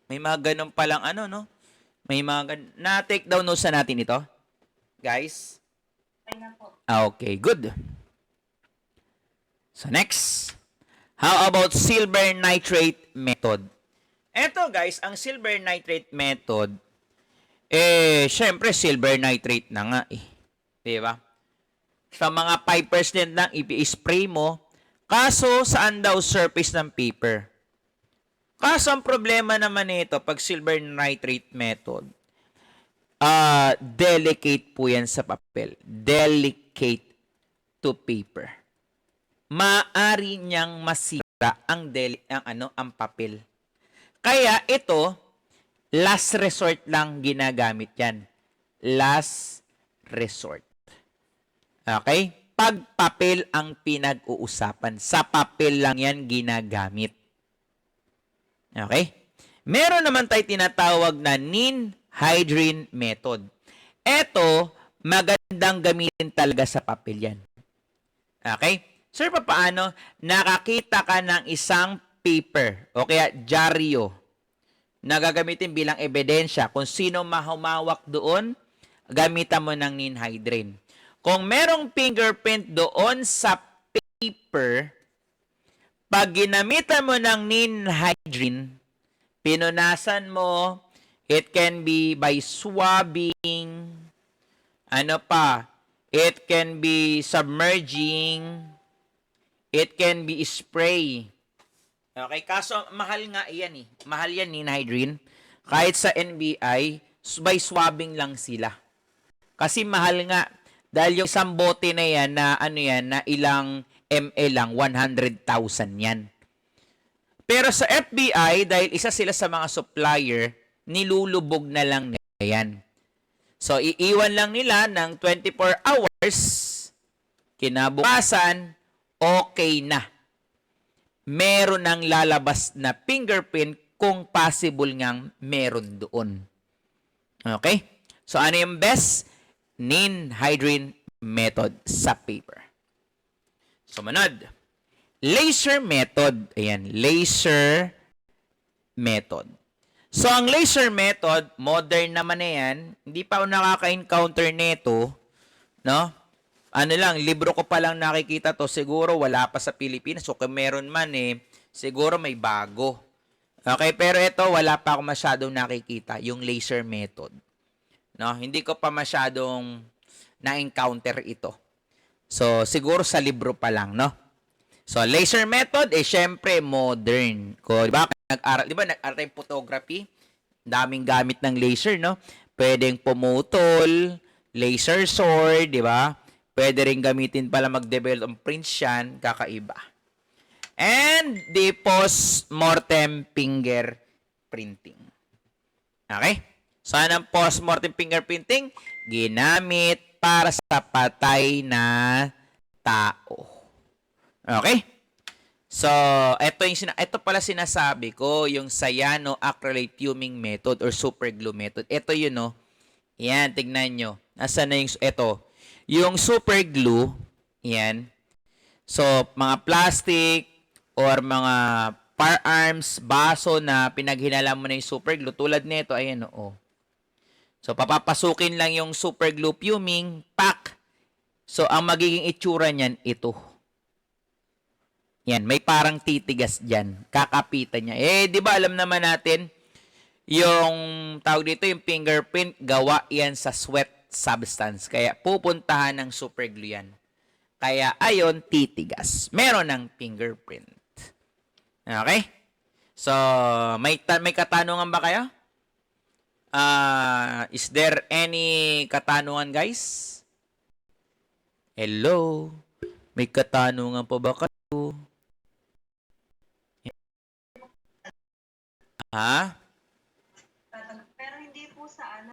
May mga ganun palang no? May mga ganun. Na-take down notes na natin ito. Guys. Okay na po. Okay, good. So next. How about silver nitrate method? Eto guys, ang silver nitrate method, syempre silver nitrate na nga eh. Diba? Sa mga 5% lang, i-spray mo. Kaso, saan daw surface ng paper? Kaso, ang problema naman nito, pag silver nitrate method, delicate po yan sa papel. Delicate to paper. Maari niyang masira ang papel. Kaya ito, last resort lang ginagamit yan. Last resort. Okay? Pag papel ang pinag-uusapan, sa papel lang yan ginagamit. Okay? Meron naman tayo tinatawag na ninhydrin method. Ito, magandang gamitin talaga sa papel yan. Okay? Sir, paano? Nakakita ka ng isang paper o kaya dyaryo na gagamitin bilang ebidensya kung sino mahumawak doon, gamitan mo ng ninhydrin. Kung merong fingerprint doon sa paper, pag ginamitan mo ng ninhydrin, pinunasan mo, it can be by swabbing, it can be submerging, it can be spray. Okay, kaso mahal nga yan eh. Mahal yan, ninhydrin. Kahit sa NBI, by swabbing lang sila. Kasi mahal nga. Dahil yung isang bote na yan, na ilang ml lang, 100,000 yan. Pero sa FBI, dahil isa sila sa mga supplier, nilulubog na lang nila yan. So, iiwan lang nila ng 24 hours, kinabukasan, okay na. Meron ng lalabas na fingerprint kung possible ngang meron doon. Okay? So, ano yung best? Ninhydrin method sa paper. Sumunod. Laser method. Ayan, laser method. So, ang laser method, modern naman na yan. Hindi pa ako nakaka-encounter nito. No? Libro ko pa lang nakikita to. Siguro wala pa sa Pilipinas. So, kung meron man siguro may bago. Okay, pero ito wala pa ako masyadong nakikita, yung laser method. No, hindi ko pa masyadong na-encounter ito. So, siguro sa libro pa lang, no? So, laser method, syempre, modern. Di ba, nag-aral tayong photography, daming gamit ng laser, no? Pwedeng pumutol, laser sword, di ba? Pwede rin gamitin pala mag-develop ng prints yan, kakaiba. And the post-mortem finger printing. Okay? So, anong post-mortem fingerprinting? Ginamit para sa patay na tao. Okay? So, ito pala sinasabi ko, yung cyanoacrylate fuming method or super glue method. Ito yun, no? Yan, tignan nyo. Nasaan na yung, ito. Yung super glue, yan. So, mga plastic or mga firearms, baso na pinaghinala mo na yung super glue. Tulad nito, ayan, oo. So, papapasukin lang yung super glue fuming, pack. So, ang magiging itsura niyan, ito. Yan, may parang titigas dyan. Kakapitan niya. Di ba alam naman natin, yung tawag dito, yung fingerprint, gawa yan sa sweat substance. Kaya pupuntahan ng super glue yan. Kaya ayon, titigas. Meron ng fingerprint. Okay? So, may katanungan ba kayo? Is there any katanungan, guys? Hello? May katanungan po ba kayo? Ha?